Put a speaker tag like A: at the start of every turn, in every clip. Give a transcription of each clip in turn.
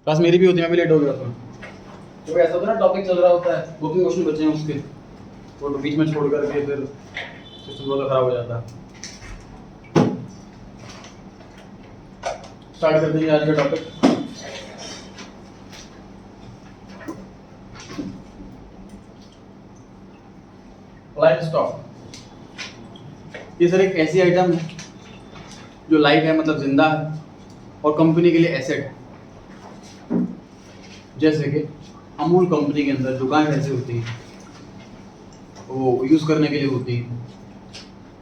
A: Class मेरी भी होती है, मैं भी लेट हो गया था। तो ऐसा होता है ना, टॉपिक चल रहा होता है, 2-3 क्वेश्चन बचे हैं उसके, तो बीच में छोड़ करके फिर सिस्टम थोड़ा खराब हो जाता है। स्टार्ट कर देंगे आज का टॉपिक। Live stock. ये सर एक ऐसी आइटम है जो लाइव है, मतलब जिंदा है, और कंपनी के लिए एसेट है। जैसे कि अमूल कंपनी के अंदर जो गाय भैंसें होती हैं वो यूज़ करने के लिए होती हैं,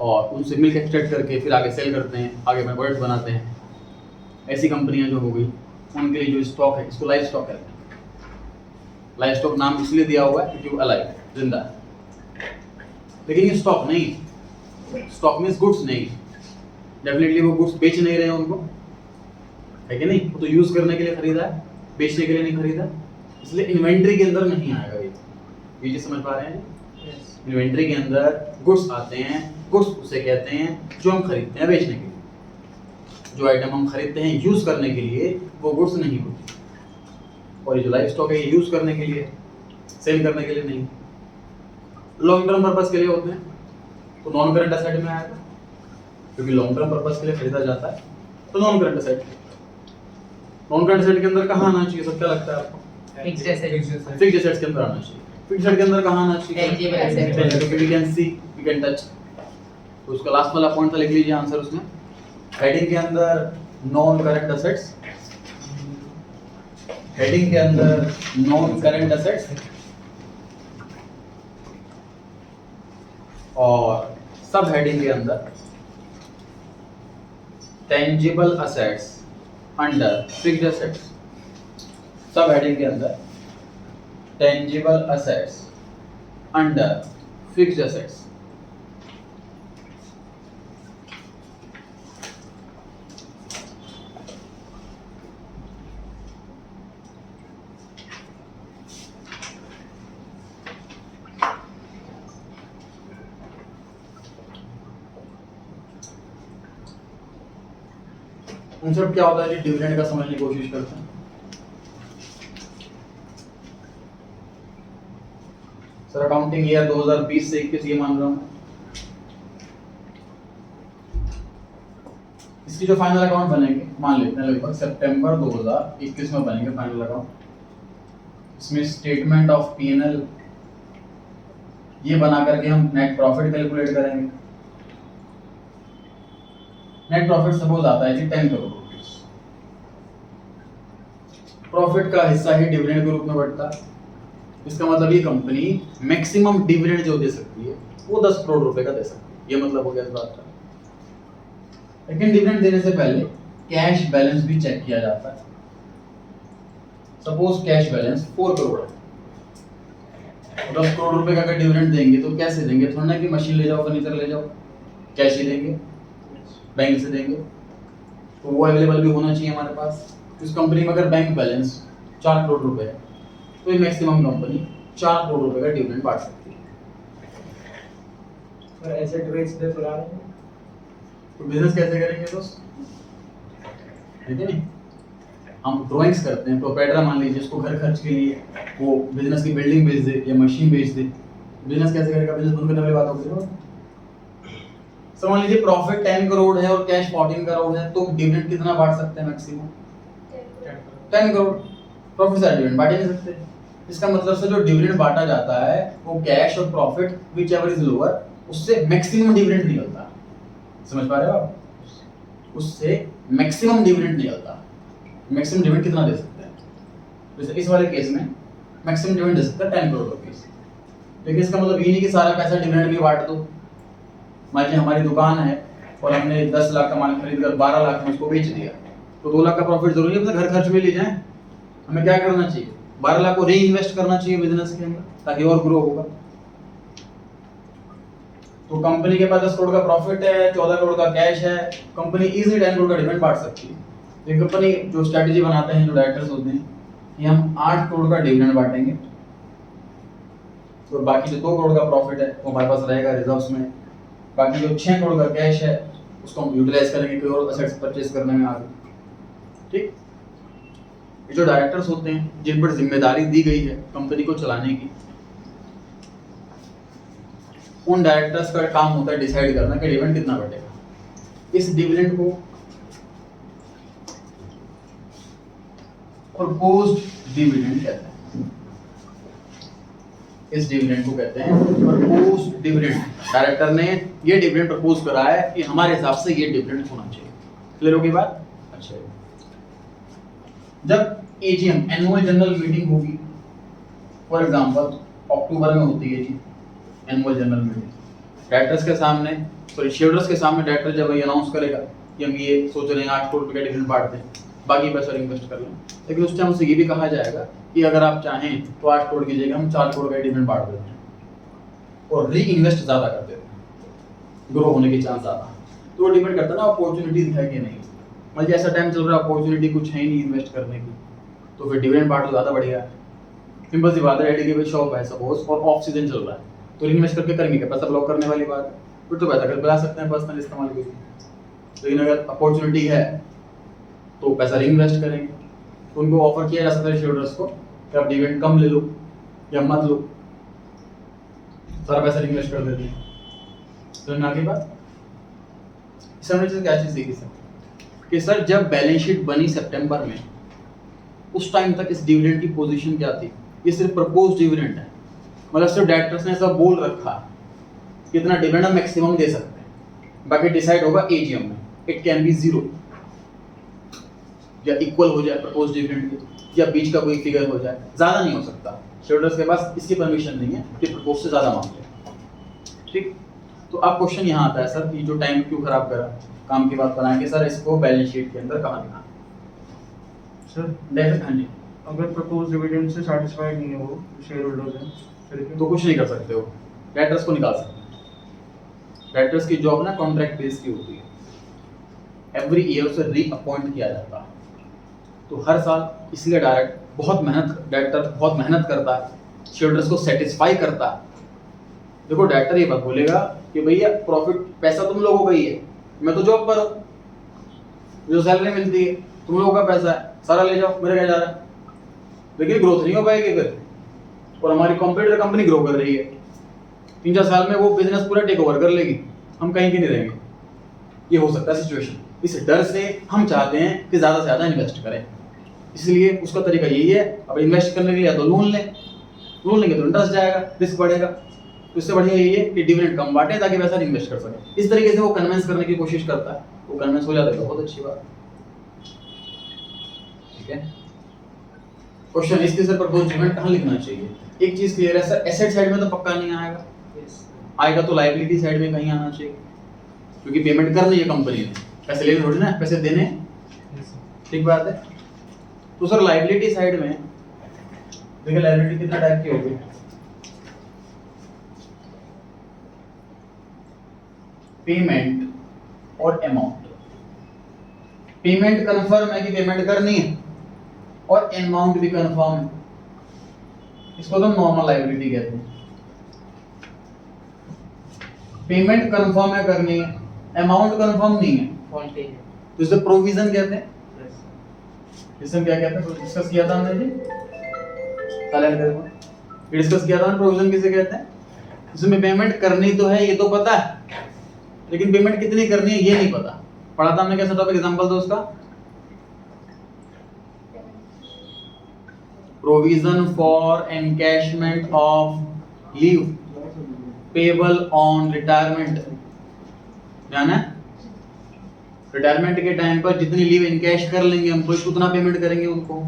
A: और उनसे मिल्क एक्सट्रैक्ट करके फिर आगे सेल करते हैं, आगे में प्रोडक्ट बनाते हैं। ऐसी कंपनियां जो हो गई उनके लिए जो स्टॉक है इसको लाइव स्टॉक कहते हैं। लाइव स्टॉक नाम इसलिए दिया हुआ है क्योंकि वो अलाइव है, जिंदा है। लेकिन ये स्टॉक नहीं, स्टॉक मीन्स गुड्स नहीं। डेफिनेटली वो गुड्स बेच नहीं रहे हैं उनको, है कि नहीं? वो तो यूज करने के लिए खरीदा है, बेचने के लिए नहीं खरीदा, इसलिए इन्वेंट्री के अंदर नहीं आएगा। ये चीज समझ पा रहे हैं? इन्वेंट्री के अंदर गुड्स आते हैं, गुड्स उसे कहते हैं जो हम खरीदते हैं बेचने के लिए। जो आइटम हम खरीदते हैं यूज करने के लिए वो गुड्स नहीं होती, और ये जो लाइव स्टॉक है ये यूज करने के लिए, सेल करने के लिए नहीं, लॉन्ग टर्म पर्पस के लिए होते हैं। तो नॉन करंट एसेट में आएगा, क्योंकि लॉन्ग टर्म पर्पस के लिए खरीदा जाता है, तो non current asset. Non current asset के अंदर कहाँ आना चाहिए, सब क्या लगता है आपको?
B: Fixed asset.
A: फिक्स्ड एसेट्स के अंदर आना चाहिए। फिक्स्ड एसेट के अंदर कहाँ आना चाहिए?
B: Tangible asset.
A: We can see, we can touch. तो उसका लास्ट वाला पॉइंट था, लिख लीजिए आंसर उसमें। हेडिंग के अंदर नॉन करंट एसेट्स, हेडिंग के अंदर नॉन करंट एसेट्स, और सब हेडिंग के अंदर tangible assets under fixed assets. सब हेडिंग के अंदर tangible assets under fixed assets. Concept क्या होता है जी? डिविडेंड का समझने की कोशिश करते हैं। सर अकाउंटिंग ईयर 2020 से 21 ये मान रहा हूँ। इसकी जो फाइनल अकाउंट बनेंगे, मान लेते हैं लगभग सितंबर 2021 में बनेंगे फाइनल अकाउंट। इसमें स्टेटमेंट ऑफ पीएनएल ये बना करके हम नेट प्रॉफिट कैलकुलेट करेंगे। नेट प्रॉफिट सपोज आता है जी 10 करोड़ रुपीस। प्रॉफिट का हिस्सा ही डिविडेंड के रूप में बढ़ता है। इसका मतलब ये कंपनी मैक्सिमम डिविडेंड जो दे सकती है वो 10 करोड़ रुपए का दे सकती है। ये मतलब हो गया इस बात का। लेकिन डिविडेंड देने से पहले कैश बैलेंस भी चेक किया जाता है। सपोज कैश बैलेंस 4 करोड़ है, 10 करोड़ रुपए का अगर डिविडेंड देंगे तो कैसे देंगे? थोड़ा ना कि मशीन ले जाओ, फर्नीचर ले जाओ, कैश ही देंगे, बैंक से देंगे। तो वो अवेलेबल भी होना चाहिए हमारे पास। इस कंपनी में अगर बैंक बैलेंस 4 करोड़ रुपए है तो ये मैक्सिमम कंपनी 4 करोड़ रुपए का डिविडेंड बांट सकती है।
B: और एसेट बेस पे बुला रहे हैं।
A: तो बिजनेस कैसे करेंगे दोस्त? ठीक है नहीं, हम ड्राइंग्स करते हैं। प्रोप्राइटर मान लीजिए, उसको घर खर्च के लिए वो बिजनेस की बिल्डिंग बेच दे या मशीन बेच दे, बिजनेस कैसे करेगा? बिजनेस बंद करने वाली बात होगी ना। समझ लीजिए प्रॉफिट 10 करोड़ है और कैश 14 करोड़ है, तो डिविडेंड कितना बांट सकते हैं? मैक्सिमम 10 करोड़। प्रॉफिट से डिविडेंड बांट ही नहीं सकते। इसका मतलब से जो डिविडेंड बांटा जाता है वो कैश और प्रॉफिट व्हिचएवर इज लोअर, उससे मैक्सिमम डिविडेंड निकलता है। समझ पा रहे हो आप? उससे मैक्सिमम डिविडेंड निकलता है। मैक्सिमम डिविडेंड कितना दे सकते हैं? जैसे इस वाले केस में मैक्सिमम डिविडेंड दे सकते हैं 10 करोड़ रुपीस। लेकिन इसका मतलब ये नहीं कि सारा पैसा डिविडेंड भी बांट दो। मान लीजिए हमारी दुकान है और हमने 10 लाख का माल खरीद कर 12 लाख में उसको बेच दिया, तो 2 लाख का प्रॉफिट जरूरी है अपने घर खर्च में ले जाएं। हमें क्या करना चाहिए? 12 लाख को री इन्वेस्ट करना चाहिए बिजनेस के अंदर, ताकि और ग्रो होगा। तो कंपनी के पास 10 करोड़ का प्रॉफिट है, 14 करोड़ का कैश है, कंपनी इजीली 10 करोड़ का डिविडेंड बांट सकती है। तो कंपनी जो स्ट्रेटजी बनाते हैं, जो डायरेक्टर्स होते हैं, कि हम 8 करोड़ का डिविडेंड बांटेंगे, तो बाकी जो 2 करोड़ का प्रॉफिट है वो हमारे पास रहेगा रिजर्व्स में। बाकी जो 6 करोड़ का कैश है उसको हम यूटिलाइज करेंगे कोई और असेट्स परचेज करने में आगे। ठीक, ये जो डायरेक्टर्स होते हैं जिन पर जिम्मेदारी दी गई है कंपनी को चलाने की, उन डायरेक्टर्स का काम होता है डिसाइड करना कि डिविडेंड कितना बढ़ेगा। इस डिविडेंड को प्रपोज्ड डिविडेंड कहते हैं। इस डिविडेंड को कहते हैं प्रपोज्ड डिविडेंड। डायरेक्टर ने ये डिविडेंड प्रपोज करा है कि हमारे हिसाब से ये डिविडेंड होना चाहिए। क्लियर होगी बात? अच्छा, जब एजीएम एनुअल जनरल मीटिंग होगी, फॉर एग्जांपल अक्टूबर में होती है जी एनुअल जनरल मीटिंग, डायरेक्टर्स के सामने सॉरी शेयरहोल्डर्स के सामने डायरेक्टर जब ये अनाउंस करेगा कि हम ये सोच रहे हैं 8 करोड़ रुपए का डिविडेंड बांट दें, बाकी पैसा इन्वेस्ट कर लें, लेकिन उस टाइम उसे ये भी कहा जाएगा कि अगर आप चाहें तो 8 करोड़ की जगह हम 4 करोड़ का डिविडेंड बांट देते हैं और री इन्वेस्ट ज़्यादा कर देते हैं, ग्रो होने के चांस ज़्यादा। तो वो डिपेंड करता है ना अपॉर्चुनिटीज है कि नहीं। मतलब ऐसा टाइम चल रहा है अपॉर्चुनिटी कुछ है ही नहीं इन्वेस्ट करने की, तो फिर डिविडेंड बांट तो ज़्यादा बढ़ेगा। सिंपल सी बात है, रेडी की शॉप है सपोज और ऑफ सीजन चल रहा है, तो इन्वेस्ट करके करेंगे क्या? पैसा ब्लॉक करने वाली बात है, फिर तो पैसा कर बना सकते हैं पर्सनल इस्तेमाल के लिए। लेकिन अगर अपॉर्चुनिटी है तो पैसा रीइन्वेस्ट करेंगे। तो उनको ऑफर किया जा सकता है शेयरहोल्डर्स को कि आप डिविडेंड कम ले लो या मत लो, सारा पैसा रीइन्वेस्ट कर देते हैं। तो आगे बात इसमें क्या चीज़ सीखी सर कि सर जब बैलेंस शीट बनी सितंबर में, उस टाइम तक इस डिविडेंड की पोजीशन क्या थी? ये सिर्फ प्रपोज डिविडेंड है, मतलब सिर्फ डायरेक्टर्स ने ऐसा बोल रखा कितना डिविडेंड हम मैक्सिमम दे सकते हैं, बाकी डिसाइड होगा एजीएम में। इट कैन बी 0 या इक्वल हो जाए प्रपोज डिविडेंड के, या बीच का कोई फिगर हो जाए, ज़्यादा नहीं हो सकता। शेयरहोल्डर्स के पास इसकी परमिशन नहीं है कि प्रपोज से ज़्यादा मांग ले। ठीक, तो अब क्वेश्चन यहाँ आता है सर कि जो टाइम क्यों खराब करा, काम की बात बनाएंगे सर इसको बैलेंस शीट के अंदर कहाँ लिखा
C: सर
A: डेफिनेट। हाँ जी,
C: अगर प्रपोज डिविडेंड से सैटिस्फाइड नहीं है वो शेयर होल्डर्स हैं, फिर क्या?
A: तो कुछ नहीं कर सकते हो, डायरेक्टर्स को निकाल सकते हैं। डायरेक्टर्स की जॉब ना कॉन्ट्रैक्ट बेस की होती है, एवरी ईयर उसे रीअपॉइंट किया जाता है। तो हर साल इसलिए डायरेक्टर बहुत मेहनत करता है, शेयरहोल्डर्स को सेटिस्फाई करता है। देखो डायरेक्टर ये बात बोलेगा कि भैया प्रॉफिट पैसा तुम लोगों का ही है, मैं तो जॉब पर हूँ, जो सैलरी मिलती है तुम लोगों का पैसा है, सारा ले जाओ, मेरे क्या जा रहा है। लेकिन ग्रोथ नहीं हो पाएगी फिर, और हमारी कॉम्पिटिटर कंपनी ग्रो कर रही है, 3-4 साल में वो बिजनेस पूरा टेक ओवर कर लेगी, हम कहीं के नहीं रहेंगे। ये हो सकता है सिचुएशन। इस डर से हम चाहते हैं कि ज़्यादा से ज़्यादा इन्वेस्ट करें, इसलिए उसका तरीका यही है। अब इन्वेस्ट करने के लिए तो लोन लेंगे तो इंटरेस्ट जाएगा, रिस्क बढ़ेगा। तो इससे बढ़िया यही है कि डिविडेंड कम बांटे ताकि पैसा इन्वेस्ट कर सके। इस तरीके से वो कन्विंस करने की कोशिश करता है, वो कन्विंस हो जाता है, बहुत अच्छी बात। ठीक है, क्वेश्चन इसके सर प्रपोज डिविडेंड कहाँ लिखना चाहिए? एक चीज क्लियर है सर, एसेट साइड में तो पक्का नहीं आएगा, आएगा तो लायबिलिटी साइड में कहीं आना चाहिए, क्योंकि पेमेंट करनी है कंपनी ने, पैसे लेने थोड़ी ना, पैसे देने। ठीक बात है। तो सर लायबिलिटी साइड में देखिए, लायबिलिटी कितना टाइप की होगी? पेमेंट और अमाउंट। पेमेंट कंफर्म है कि पेमेंट करनी है, और अमाउंट भी कंफर्म है, इसको तो नॉर्मल लायबिलिटी कहते हैं। पेमेंट कंफर्म है करनी है, अमाउंट कंफर्म नहीं है, तो इसे प्रोविजन कहते हैं। इसमें क्या कहते हैं, डिस्कस किया था हमने जी, डिस्कस किया था। प्रोविजन किसे कहते हैं? इसमें पेमेंट करनी तो है ये तो पता है, लेकिन पेमेंट कितनी करनी है ये नहीं पता। पढ़ा था हमने, कैसा टॉपिक, एग्जांपल दो उसका। Provision for encashment of leave payable on retirement. ध्यान है, रिटायरमेंट के टाइम पर जितनी लीव इनकैश कर लेंगे हम, उतना पेमेंट करेंगे उनको।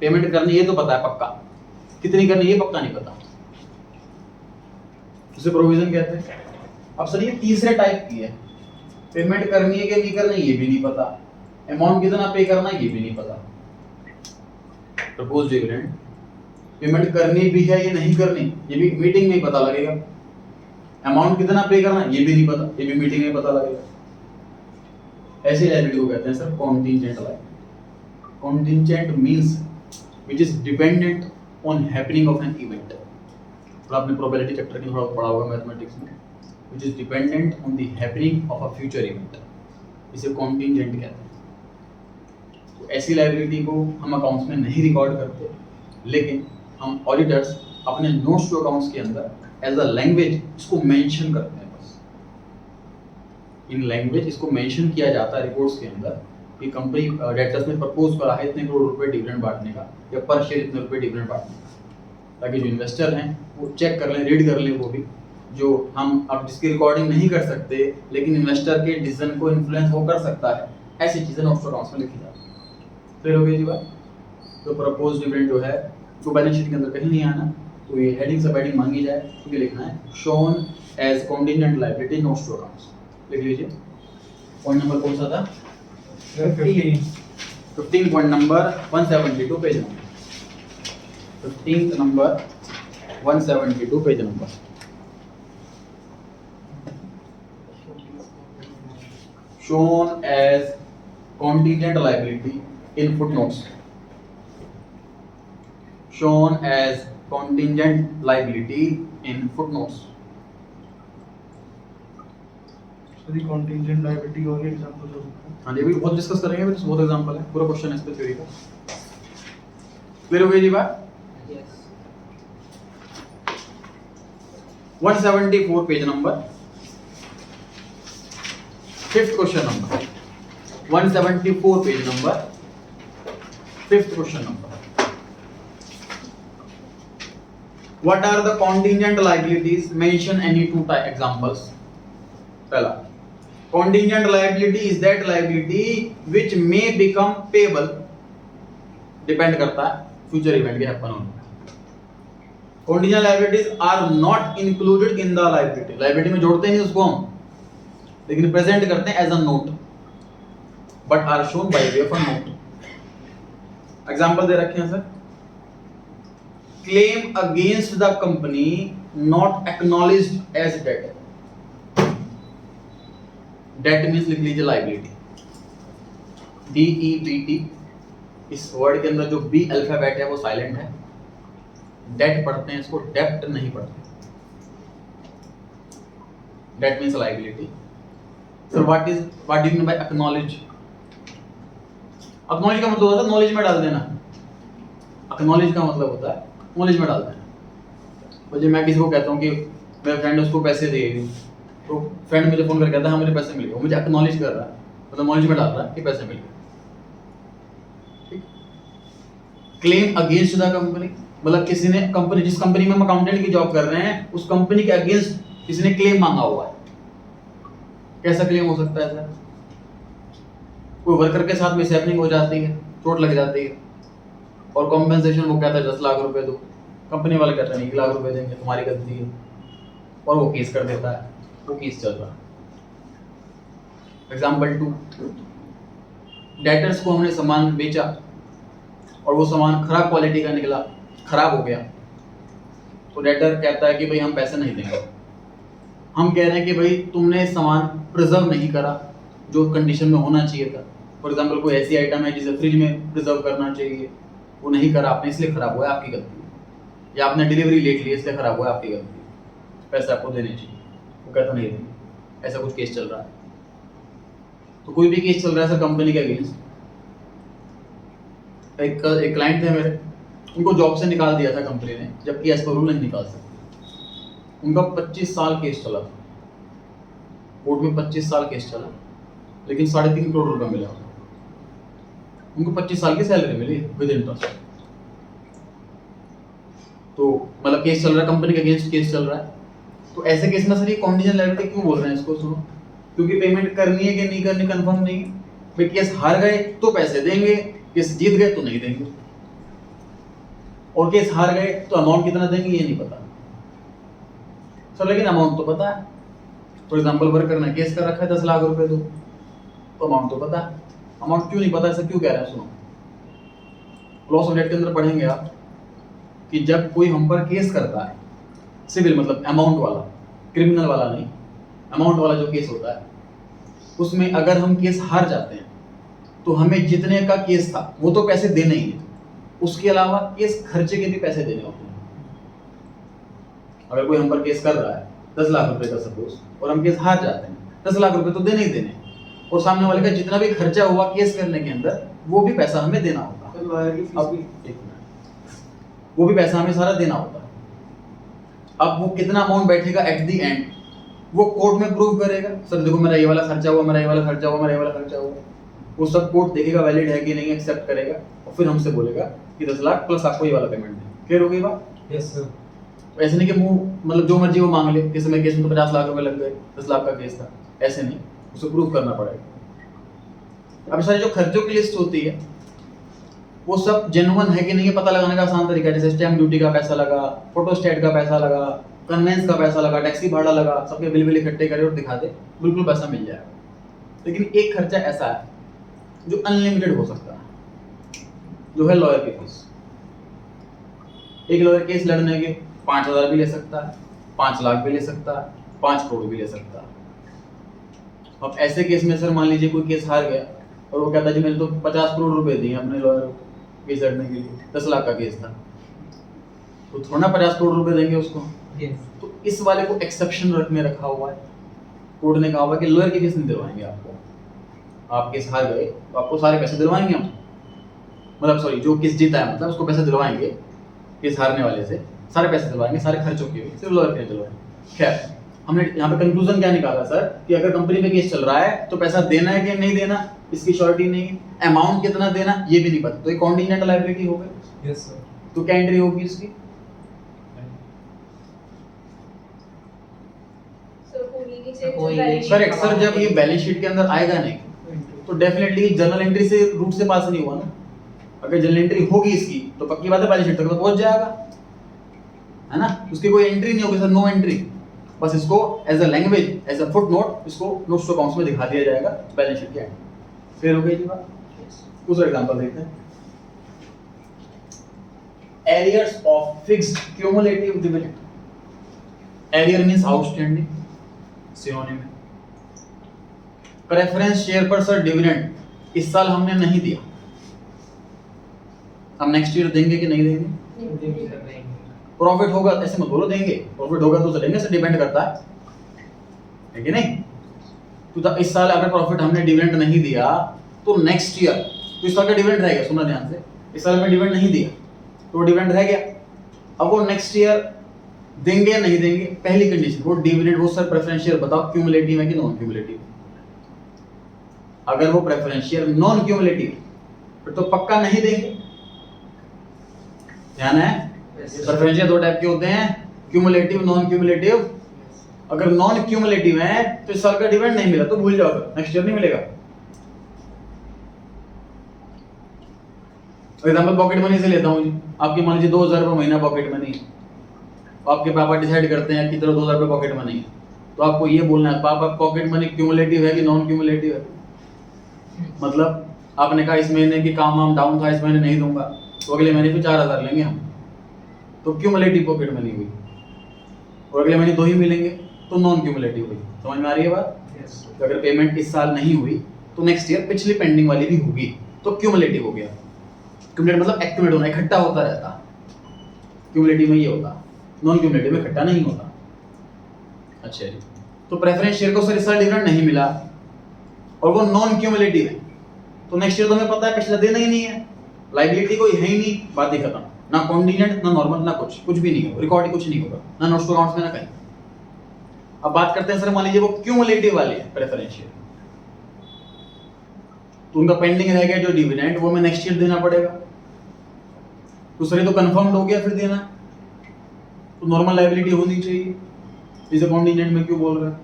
A: पेमेंट करनी ये तो पता है पक्का, कितनी करनी ये पक्का नहीं पता, उसे प्रोविजन कहते हैं। अब सर ये तीसरे टाइप की है, पेमेंट करनी है कि नहीं करनी ये भी नहीं पता, अमाउंट कितना पे करना ये भी नहीं पता। प्रपोज डिविडेंड पेमेंट करनी भी है या नहीं करनी ये भी मीटिंग में ही पता लगेगा, अमाउंट कितना पे करना ये भी नहीं पता, ये भी मीटिंग में पता लगेगा। ऐसी लायबिलिटी को कहते हैं sir contingent liability. Contingent means which is dependent on happening of an event. तो आपने प्रोबेबिलिटी चैप्टर के थोड़ा पढ़ा होगा मैथमेटिक्स में, which is dependent on the happening of a future event, इसे कॉन्टिंजेंट कहते हैं। तो ऐसी लाइबिलिटी को हम अकाउंट्स में नहीं रिकॉर्ड करते, लेकिन हम ऑडिटर्स अपने नोट्स टू अकाउंट्स के अंदर एज अ लैंग्वेज इसको मेंशन करते हैं। बस इन लैंग्वेज इसको मेंशन किया जाता है रिपोर्ट्स के अंदर कि कंपनी डायरेक्टर्स ने प्रपोज करा है इतने करोड़ रुपए डिविडेंड बांटने का या पर शेयर इतने रुपए डिविडेंड बांटने का, ताकि जो इन्वेस्टर हैं वो चेक कर लें, रीड कर लें। वो भी जो हम अब जिसकी रिकॉर्डिंग नहीं कर सकते लेकिन इन्वेस्टर के डिसीजन को इन्फ्लुएंस वो कर सकता है, ऐसी चीजें नोट्स टू अकाउंट्स में लिखी जाती है। क्लियर हो गई जी बात? तो प्रपोज डिविडेंड जो है तो बैलेंस शीट के अंदर कहीं नहीं आना, तो ये हेडिंग सब हेडिंग मांगी जाए तो ये लिखना है shown as contingent liability notes to accounts. लिख लीजिए। पॉइंट नंबर कौन सा था? 15 point number 172 page number 15th number 172 page number. shown as contingent liability in footnotes. Shown as contingent liability in footnotes.
C: Sir ये contingent liability और example हो सकते हैं।
A: हाँ जी, अभी बहुत डिस्कस करेंगे, अभी तो बहुत एग्जांपल है, पूरा क्वेश्चन है इस पे थ्योरी का। क्लियर हो गई जी बात?
B: Yes.
A: 174 page number, 5th question number 174 page number, 5th question number. What are the contingent liabilities? Mention any two type examples. पहला, contingent liability is that liability which may become payable, depend करता है future event के happen होने। Contingent liabilities are not included in the liability. Liability में जोड़ते नहीं उसको हम, लेकिन प्रेजेंट करते हैं as a note, but are shown by way of a note. Example दे रखे हैं sir. Claim against the company not acknowledged as debt. Debt means लिख लीजिए लायबिलिटी, DEBT। इस वर्ड के अंदर जो बी अल्फाबेट है वो साइलेंट है। डेट पढ़ते हैं इसको, डेप्ट नहीं पढ़ते। Debt means liability. So what do you mean by acknowledge? Acknowledge का मतलब होता है नॉलेज में डाल देना। Acknowledge का मतलब होता है नॉलेज में डाल देना। मुझे मैं किसी को कहता हूँ कि मेरा फ्रेंड उसको पैसे दे, तो फ्रेंड मुझे फोन करके कहता है हाँ मुझे पैसे मिल गए, वो मुझे acknowledge कर रहा है, मतलब नॉलेज में डाल रहा है कि पैसे मिल गए। ठीक? क्लेम अगेंस्ट द कंपनी मतलब किसी ने कंपनी, जिस कंपनी में हम अकाउंटेंट की जॉब कर रहे हैं उस कंपनी के अगेंस्ट किसी ने क्लेम मांगा हुआ है। कैसा क्लेम हो सकता है सर? कोई वर्कर के साथ मिसहैपनिंग हो जाती है, चोट लग जाती है, और कॉम्पेंसेशन वो कहता है 10 लाख रुपए दो, कंपनी वाले कहते हैं 1 लाख रुपए देंगे, तुम्हारी गलती है, और वो केस कर देता है, वो केस चल रहा है। एग्जाम्पल 2, डेटर्स को हमने सामान बेचा और वो सामान खराब क्वालिटी का निकला, खराब हो गया, तो डेटर कहता है कि भाई हम पैसे नहीं देंगे। हम कह रहे हैं कि भाई तुमने सामान प्रिजर्व नहीं करा जो कंडीशन में होना चाहिए था। फॉर एग्जांपल कोई ऐसी आइटम है जिसे फ्रिज में प्रिजर्व करना चाहिए, वो नहीं करा आपने, इसलिए खराब हुआ है, आपकी गलती है। या आपने डिलीवरी लेट ली इसलिए खराब हुआ है, आपकी गलती है, पैसे आपको देने चाहिए। वो कहता नहीं देंगे। ऐसा कुछ केस चल रहा है। तो कोई भी केस चल रहा है सर कंपनी के अगेंस्ट। एक क्लाइंट थे मेरे, उनको जॉब से निकाल दिया था कंपनी ने, जबकि एज पर रूल नहीं निकाल सकते। उनका 25 साल केस चला था, कोर्ट में 25 साल केस चला, लेकिन 3.5 करोड़ रुपए मिला उनको। 25 साल की सैलरी मिली विद इंटरेस्ट। तो मतलब केस चल रहा है, कंपनी के अगेंस्ट केस चल रहा है। तो ऐसे केस में सर ये कॉन्टिजेंट लायबिलिटी क्यों बोल रहे हैं इसको? सुनो, क्योंकि पेमेंट करनी है कि नहीं करनी कंफर्म नहीं है। भाई केस हार गए तो पैसे देंगे, केस जीत गए तो नहीं देंगे, और केस हार गए तो अमाउंट कितना देंगे ये नहीं पता सर, लेकिन अमाउंट तो पता है। फॉर एग्जांपल वर्कर ने केस कर रखा है 10 लाख रुपए दो, तो अमाउंट तो पता है। अमाउंट क्यों नहीं पता, ऐसा क्यों कह रहे हैं? सुनो, लॉस ऑफ डेट के अंदर पढ़ेंगे आप कि जब कोई हम पर केस करता है, सिविल मतलब अमाउंट वाला, क्रिमिनल वाला नहीं, अमाउंट वाला जो केस होता है, उसमें अगर हम केस हार जाते हैं तो हमें जितने का केस था वो तो पैसे देने ही है, उसके अलावा केस खर्चे के भी पैसे देने होते हैं। अगर कोई हम पर केस कर रहा है 10 लाख रुपए का सपोज, और हम केस हार जाते हैं, 10 लाख रुपए तो देने ही देने, और सामने वाले का जितना भी खर्चा हुआ केस करने के अंदर वो भी पैसा हमें देना होता है।
C: तो लॉयर की फीस
A: अब
C: भी
A: एक मिनट, वो भी पैसा हमें सारा देना होता है। अब वो कितना अमाउंट बैठेगा एट द एंड, वो कोर्ट में प्रूव करेगा, सर देखो मेरा ये वाला खर्चा हुआ, मेरा ये वाला खर्चा हुआ, मेरा ये वाला खर्चा हुआ। वो सब कोर्ट देखेगा वैलिड है कि नहीं, एक्सेप्ट करेगा, और फिर हमसे बोलेगा कि 10 लाख प्लस आपको ये वाला पेमेंट दें। क्लियर हो गई बात?
B: Yes sir.
A: ऐसे नहीं कि मुंह मतलब जो मर्जी वो मांग ले, किसी में केस में 50 लाख रुपए लग गए, 10 लाख का केस था, ऐसे नहीं, उसे प्रूव करना पड़ेगा। अब सारे जो खर्चों की लिस्ट होती है वो सब जेन्युइन है कि नहीं ये पता लगाने का आसान तरीका है। जैसे स्टैम्प ड्यूटी का पैसा लगा, फोटोस्टेट का पैसा लगा, कन्वेंस का पैसा लगा, टैक्सी भाड़ा लगा, सबके बिल बिल इकट्ठे करे और दिखा दे, बिल्कुल पैसा मिल जाएगा। लेकिन एक खर्चा ऐसा है जो अनलिमिटेड हो सकता है, जो है लॉयर की फीस। एक लॉयर केस लड़ने के 5,000 भी ले सकता है, 5 लाख भी ले सकता है, 5 करोड़ भी ले सकता है। अब ऐसे केस में सर मान लीजिए कोई केस हार गया और वो कहता है जी मैंने तो 50 करोड़ रुपए दिए अपने लॉयर को केस लड़ने के लिए, 10 लाख का केस था, तो थोड़ा 50 करोड़ रुपए देंगे उसको।
B: यस।
A: तो इस वाले को एक्सेप्शन में रखा हुआ है, कोर्ट ने कहा हुआ कि लॉयर की फीस नहीं दिलवाएंगे आपको, आप केस हार गए तो आपको सारे पैसे दिलवाएंगे हम, मतलब सॉरी जो केस जीता है मतलब उसको पैसे दिलवाएंगे, केस हारने वाले से सारे पैसे दिलवाएंगे, सारे खर्चों के भी, सिर्फ लॉयर के नहीं दिलवाएंगे। खैर हमने यहाँ पे कंक्लूजन क्या निकाला सर कि अगर कंपनी में केस चल रहा है तो पैसा देना है कि नहीं देना, इसकी श्योरिटी नहीं है, अमाउंट कितना देना ये भी नहीं पता, तो ये कॉन्टिजेंट लायबिलिटी हो गई।
B: Yes sir.
A: तो क्या एंट्री होगी इसकी? करेक्ट सर, जब ये बैलेंस शीट के अंदर आएगा नहीं तो डेफिनेटली जर्नल एंट्री से रूट से पास नहीं हुआ ना। अगर जर्नल एंट्री होगी इसकी तो पक्की बात है बैलेंस शीट तक तो पहुंच जाएगा, है ना। उसकी कोई एंट्री नहीं होगी सर, नो एंट्री, बस इसको as a language, as a footnote, इसको नोट्स टू अकाउंट्स में दिखा दिया जाएगा बैलेंस शीट के एंड। क्लियर हो गई जी बात? दूसरा एग्जांपल देखते हैं। Arrears of fixed cumulative dividend. Arrear means outstanding, synonym है। प्रेफरेंस शेयर पर सर डिविडेंड इस साल हमने नहीं दिया, हम नेक्स्ट ईयर देंगे कि नहीं देंगे? प्रॉफिट होगा ऐसे मत बोलो देंगे, प्रॉफिट होगा तो देंगे, से डिपेंड करता है कि नहीं। तो इस साल अगर प्रॉफिट हमने डिविडेंड नहीं दिया तो नेक्स्ट ईयर, तो इस साल का डिविडेंड रह गया, सुनना ध्यान से, इस साल में डिविडेंड नहीं दिया तो डिविडेंड रह गया, अब वो नेक्स्ट ईयर देंगे या नहीं देंगे, पहली कंडीशन वो डिविडेंड, वो सर प्रेफरेंशियल बताओ क्यूमुलेटिव है कि नॉन क्यूमुलेटिव। अगर वो प्रेफरेंशियल नॉन क्यूमुलेटिव फिर तो पक्का नहीं देंगे, ध्यान है। प्रेफरेंशियल दो टाइप के होते हैं, क्यूमुलेटिव, नॉन क्यूमुलेटिव। अगर नॉन क्यूमुलेटिव है तो इस साल का डिविडेंड नहीं मिला तो भूल जाओ, नेक्स्ट ईयर नहीं मिलेगा। एग्जांपल पॉकेट मनी से लेता हूं जी, आपकी मान लीजिए 2,000 रुपये महीना पॉकेट मनी, आपके पापा डिसाइड करते हैं कि चलो 2,000 रुपये पॉकेट मनी है, तो आपको ये बोलना है पापा पॉकेट मनी क्यूमुलेटिव है कि नॉन क्यूमुलेटिव है। मतलब आपने कहा इस महीने की काम वाम डाउन था, इस महीने नहीं दूंगा, तो अगले महीने पे 4,000 लेंगे हम, तो क्यूमुलेटिव पॉकेट मनी हुई, और अगले महीने 2 ही मिलेंगे तो नॉन क्यूमुलेटिव हुई। समझ में आ रही है बात?
B: यस।
A: तो अगर पेमेंट इस साल नहीं हुई तो नेक्स्ट ईयर पिछली पेंडिंग वाली भी होगी, तो क्यूमुलेटिव हो गया। क्यूमुलेटिव मतलब एक्यूमुलेट होना, इकट्ठा होता रहता, क्यूमुलेटिव में ये होता, नॉन क्यूमुलेटिव में इकट्ठा नहीं होता। अच्छा जी, तो प्रेफरेंस शेयर को सर इस साल डिविडेंड नहीं मिला और वो नॉन क्यूमुलेटिव है, तो नेक्स्ट ईयर तो हमें पता है पिछला देना ही नहीं है, लायबिलिटी कोई है ही नहीं, बात ही खत्म, ना कॉन्टिजेंट ना नॉर्मल ना कुछ भी नहीं होगा, रिकॉर्ड ही कुछ नहीं होगा, ना नोट्स टू अकाउंट्स में ना कहीं। अब बात करते हैं सर मान लीजिए वो क्यूमुलेटिव वाले हैं प्रेफरेंस शेयर, तो उनका पेंडिंग रह गया जो डिविडेंड, वो हमें नेक्स्ट ईयर देना पड़ेगा, तो सर ये तो कंफर्म्ड हो गया फिर देना, तो नॉर्मल लायबिलिटी होनी चाहिए, इसे कॉन्टिजेंट में क्यों बोल रहे हैं?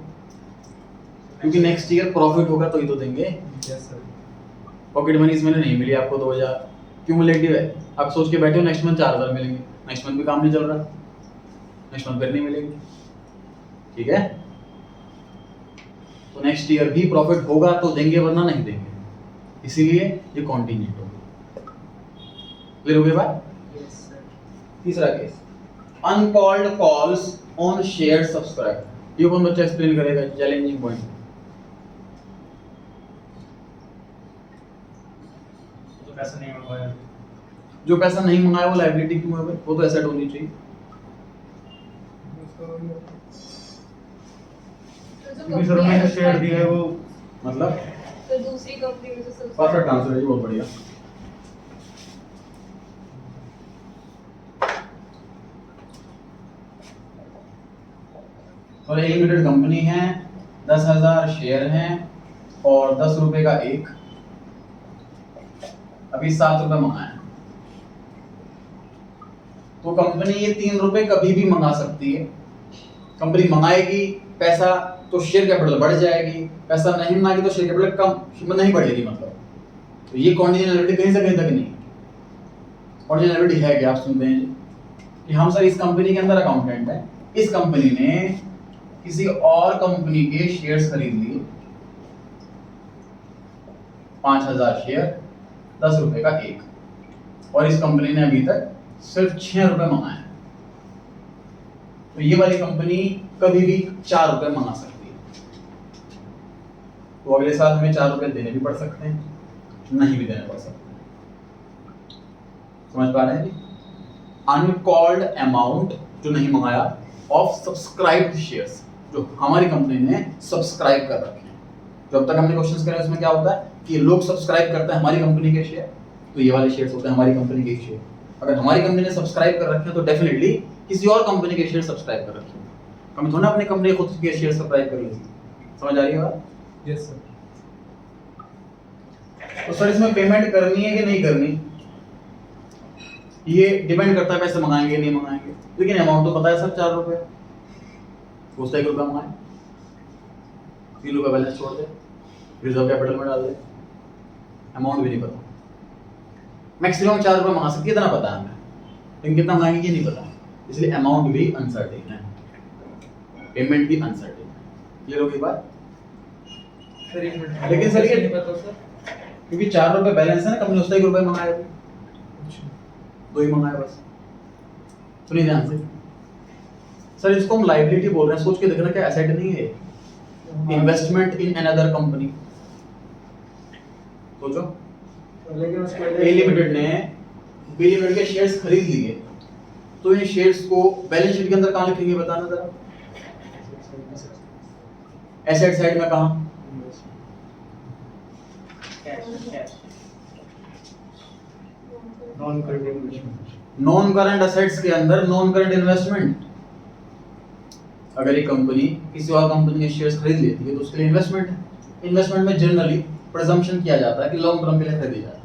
A: क्योंकि नेक्स्ट ईयर प्रॉफिट होगा तो ही तो देंगे।
B: Yes sir.
A: पॉकेट मनी इस महीने नहीं मिली आपको 2,000, क्यूमुलेटिव है, आप सोच के बैठे हो नेक्स्ट मंथ 4,000 मिलेंगे, नेक्स्ट मंथ भी काम नहीं चल रहा, नेक्स्ट मंथ फिर नहीं मिलेंगे, ठीक है। तो नेक्स्ट ईयर भी प्रॉफिट होगा तो देंगे वरना नहीं देंगे, इसीलिए ये कॉन्टिजेंट होगा। क्लियर हो गई बात?
B: Yes sir.
A: तीसरा case, uncalled calls on share subscribe. ये कौन बच्चा एक्सप्लेन करेगा? Challenging point.
C: तो पैसा नहीं मंगवाया,
A: जो पैसा नहीं मंगाया वो लायबिलिटी क्यों है भाई? वो तो एसेट होनी चाहिए।
C: क्योंकि सर मैंने शेयर दिया है वो,
A: मतलब
D: तो दूसरी कंपनी में से
A: परफेक्ट आंसर है जी, बहुत बढ़िया। और एक लिमिटेड कंपनी है, 10,000 शेयर हैं और 10 रुपए का एक, अभी 7 रुपए मंगाए। तो कंपनी ये 3 रुपए कभी भी मंगा सकती है। कंपनी मंगाएगी पैसा तो शेयर कैपिटल बढ़ जाएगी, पैसा नहीं मंगाएगी तो शेयर कैपिटल कम नहीं बढ़ेगी। मतलब तो ये कॉन्टिजेंट कहीं से कहीं तक नहीं। कॉन्टिजेंट है क्या, आप सुनते हैं कि हम सर इस कंपनी के अंदर अकाउंटेंट है, इस कंपनी ने किसी और कंपनी के शेयर्स खरीद लिए, 5,000 शेयर 10 रुपए का एक, और इस कंपनी ने अभी तक सिर्फ 6 रुपए मंगाए। तो ये वाली कंपनी कभी भी 4 रुपए मंगा सकती है। तो अगले साल हमें 4 रुपए देने भी पड़ सकते हैं, नहीं भी देने पड़ सकते हैं। समझ पा रहे हैं जी? अनकॉल्ड अमाउंट जो नहीं मंगाया ऑफ सब्सक्राइब्ड शेयर्स, जो हमारी कंपनी ने सब्सक्राइब कर रखे हैं। जो अब तक हमने क्वेश्चंस करे उसमें क्या होता है कि लोग सब्सक्राइब करते हैं हमारी कंपनी के शेयर, तो ये वाले शेयर्स होते हैं हमारी कंपनी के शेयर। अगर हमारी कंपनी ने सब्सक्राइब कर रखे हैं तो डेफिनेटली किसी और कंपनी के शेयर सब्सक्राइब कर रखे हैं। हम थोड़ा अपनी कंपनी खुद के शेयर सब्सक्राइब कर लेंगे। समझ आ रही है बात?
B: Yes sir.
A: तो सर इसमें पेमेंट करनी है कि नहीं करनी, ये डिपेंड करता है पैसे मंगाएंगे नहीं मंगाएंगे। लेकिन अमाउंट तो पता है सर 4 रुपए, उसका 1 रुपया मंगाए, 3 रुपये बैलेंस छोड़ दे, रिजर्व कैपिटल में डाल दे, अमाउंट भी नहीं पता। मैक्सिमम 4 रुपये मंगा सकती है, इतना पता है हमें, लेकिन कितना मंगाएंगे ये नहीं पता, इसलिए अमाउंट भी अनसर्टेन है, पेमेंट भी अनसर्टेन है। क्लियर होगी बात?
B: सर एक मिनट,
A: लेकिन सर ये
B: नहीं पता सर,
A: क्योंकि 4 रुपये बैलेंस है ना, कंपनी उसका 1 रुपये मंगाया, 2 ही मंगाया बस। सुनिए ध्यान से सर, इसको हम लायबिलिटी बोल रहे हैं, सोच के देखना क्या एसेट नहीं है, इन्वेस्टमेंट इन अनदर कंपनी। सोचो
B: लेकिन उसके
A: ए लिमिटेड ने बी लिमिटेड के शेयर्स खरीद लिए, तो इन शेयर्स को बैलेंस शीट के अंदर कहां लिखेंगे बताना जरा, एसेट साइड में कहां?
C: Non current investment,
A: non current assets के अंदर नॉन करंट इन्वेस्टमेंट। अगर ये कंपनी किसी और कंपनी के शेयर्स खरीद लेती है तो उसके लिए इन्वेस्टमेंट है। इन्वेस्टमेंट में जनरली प्रिजम्पशन किया जाता है कि लॉन्ग टर्म के लिए खरीदी जाती है,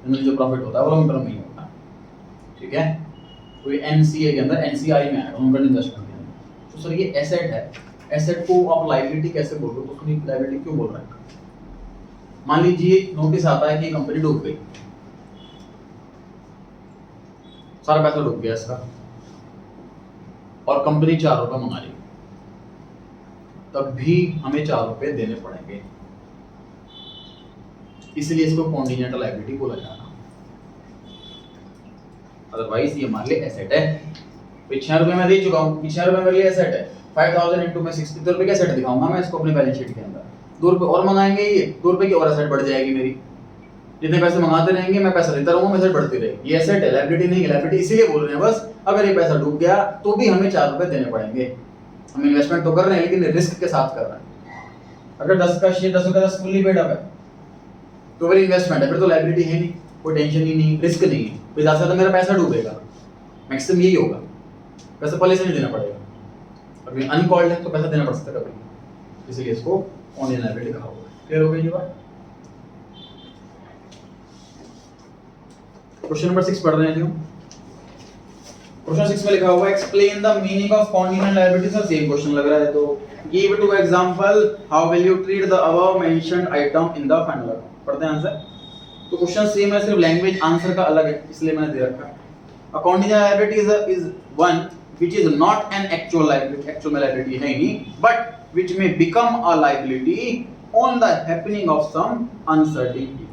A: जनरली जो प्रॉफिट होता है वो लॉन्ग टर्म में ही होता है। ठीक है, तो ये एनसीए के अंदर, एनसीआई में आएगा, नॉन करंट इन्वेस्टमेंट के अंदर। तो सर ये एसेट है, एसेट को आप लायबिलिटी कैसे बोल रहे हो, तो उसमें लायबिलिटी क्यों बोल रहे हैं? मान लीजिए नोटिस आता है कि कंपनी डूब गई, सारा पैसा डूब गया इसका, और कंपनी 4 रुपए मंगा रही, तब भी हमें 4 रुपए देने पड़ेंगे, इसलिए इसको कॉन्टिजेंट लायबिलिटी बोला जा रहा है। अदरवाइज ये मान ले एसेट है, तो 6 रुपए मैं दे चुका हूँ, 6 रुपए मेरे लिए एसेट है, 5000 इंटू में 60 रुपए का एसेट दिखाऊंगा मैं इसको अपने बैलेंस शीट के अंदर। 2 रुपए और मंगाएंगे, ये 2 रुपए की और एसेट बढ़ जाएगी मेरी, जितने पैसे मंगाते रहेंगे मैं पैसा देता रहूंगा, एसेट बढ़ती रहेगी। ये एसेट है, लायबिलिटी नहीं है। लायबिलिटी इसीलिए बोल रहे हैं बस, अगर ये पैसा डूब गया तो भी हमें 4 रुपए देने पड़ेंगे। हम इन्वेस्टमेंट तो कर रहे हैं लेकिन रिस्क के साथ कर रहे हैं। अगर 10 का शेयर 10 रुपए 10 फुल्ली पेड अप है तो फिर इन्वेस्टमेंट है, फिर तो लायबिलिटी है नहीं, कोई टेंशन ही नहीं, रिस्क नहीं है, फिर ज्यादा से ज्यादा मेरा पैसा डूबेगा, मैक्सिमम यही होगा, पैसा पहले से नहीं देना पड़ेगा। अगर अनकॉल्ड है तो पैसा देना पड़ सकता है कभी, इसलिए इसको ऑन लायबिलिटी कहा हुआ है। क्लियर हो गई ये बात? क्वेश्चन नंबर 6 पढ़ रहे हैं। क्वेश्चन 6 में लिखा हुआ है explain the meaning of contingent liability. Sir same question लग रहा है, तो give two example how will you treat the above mentioned item in the final account. पढ़ते हैं आंसर। तो क्वेश्चन सेम है, सिर्फ लैंग्वेज आंसर का अलग है, इसलिए मैंने दे रखा है। A contingent liability is one which is not an actual liability, actual में लायबिलिटी है ही नहीं, but which may become a liability on the happening of some uncertainty.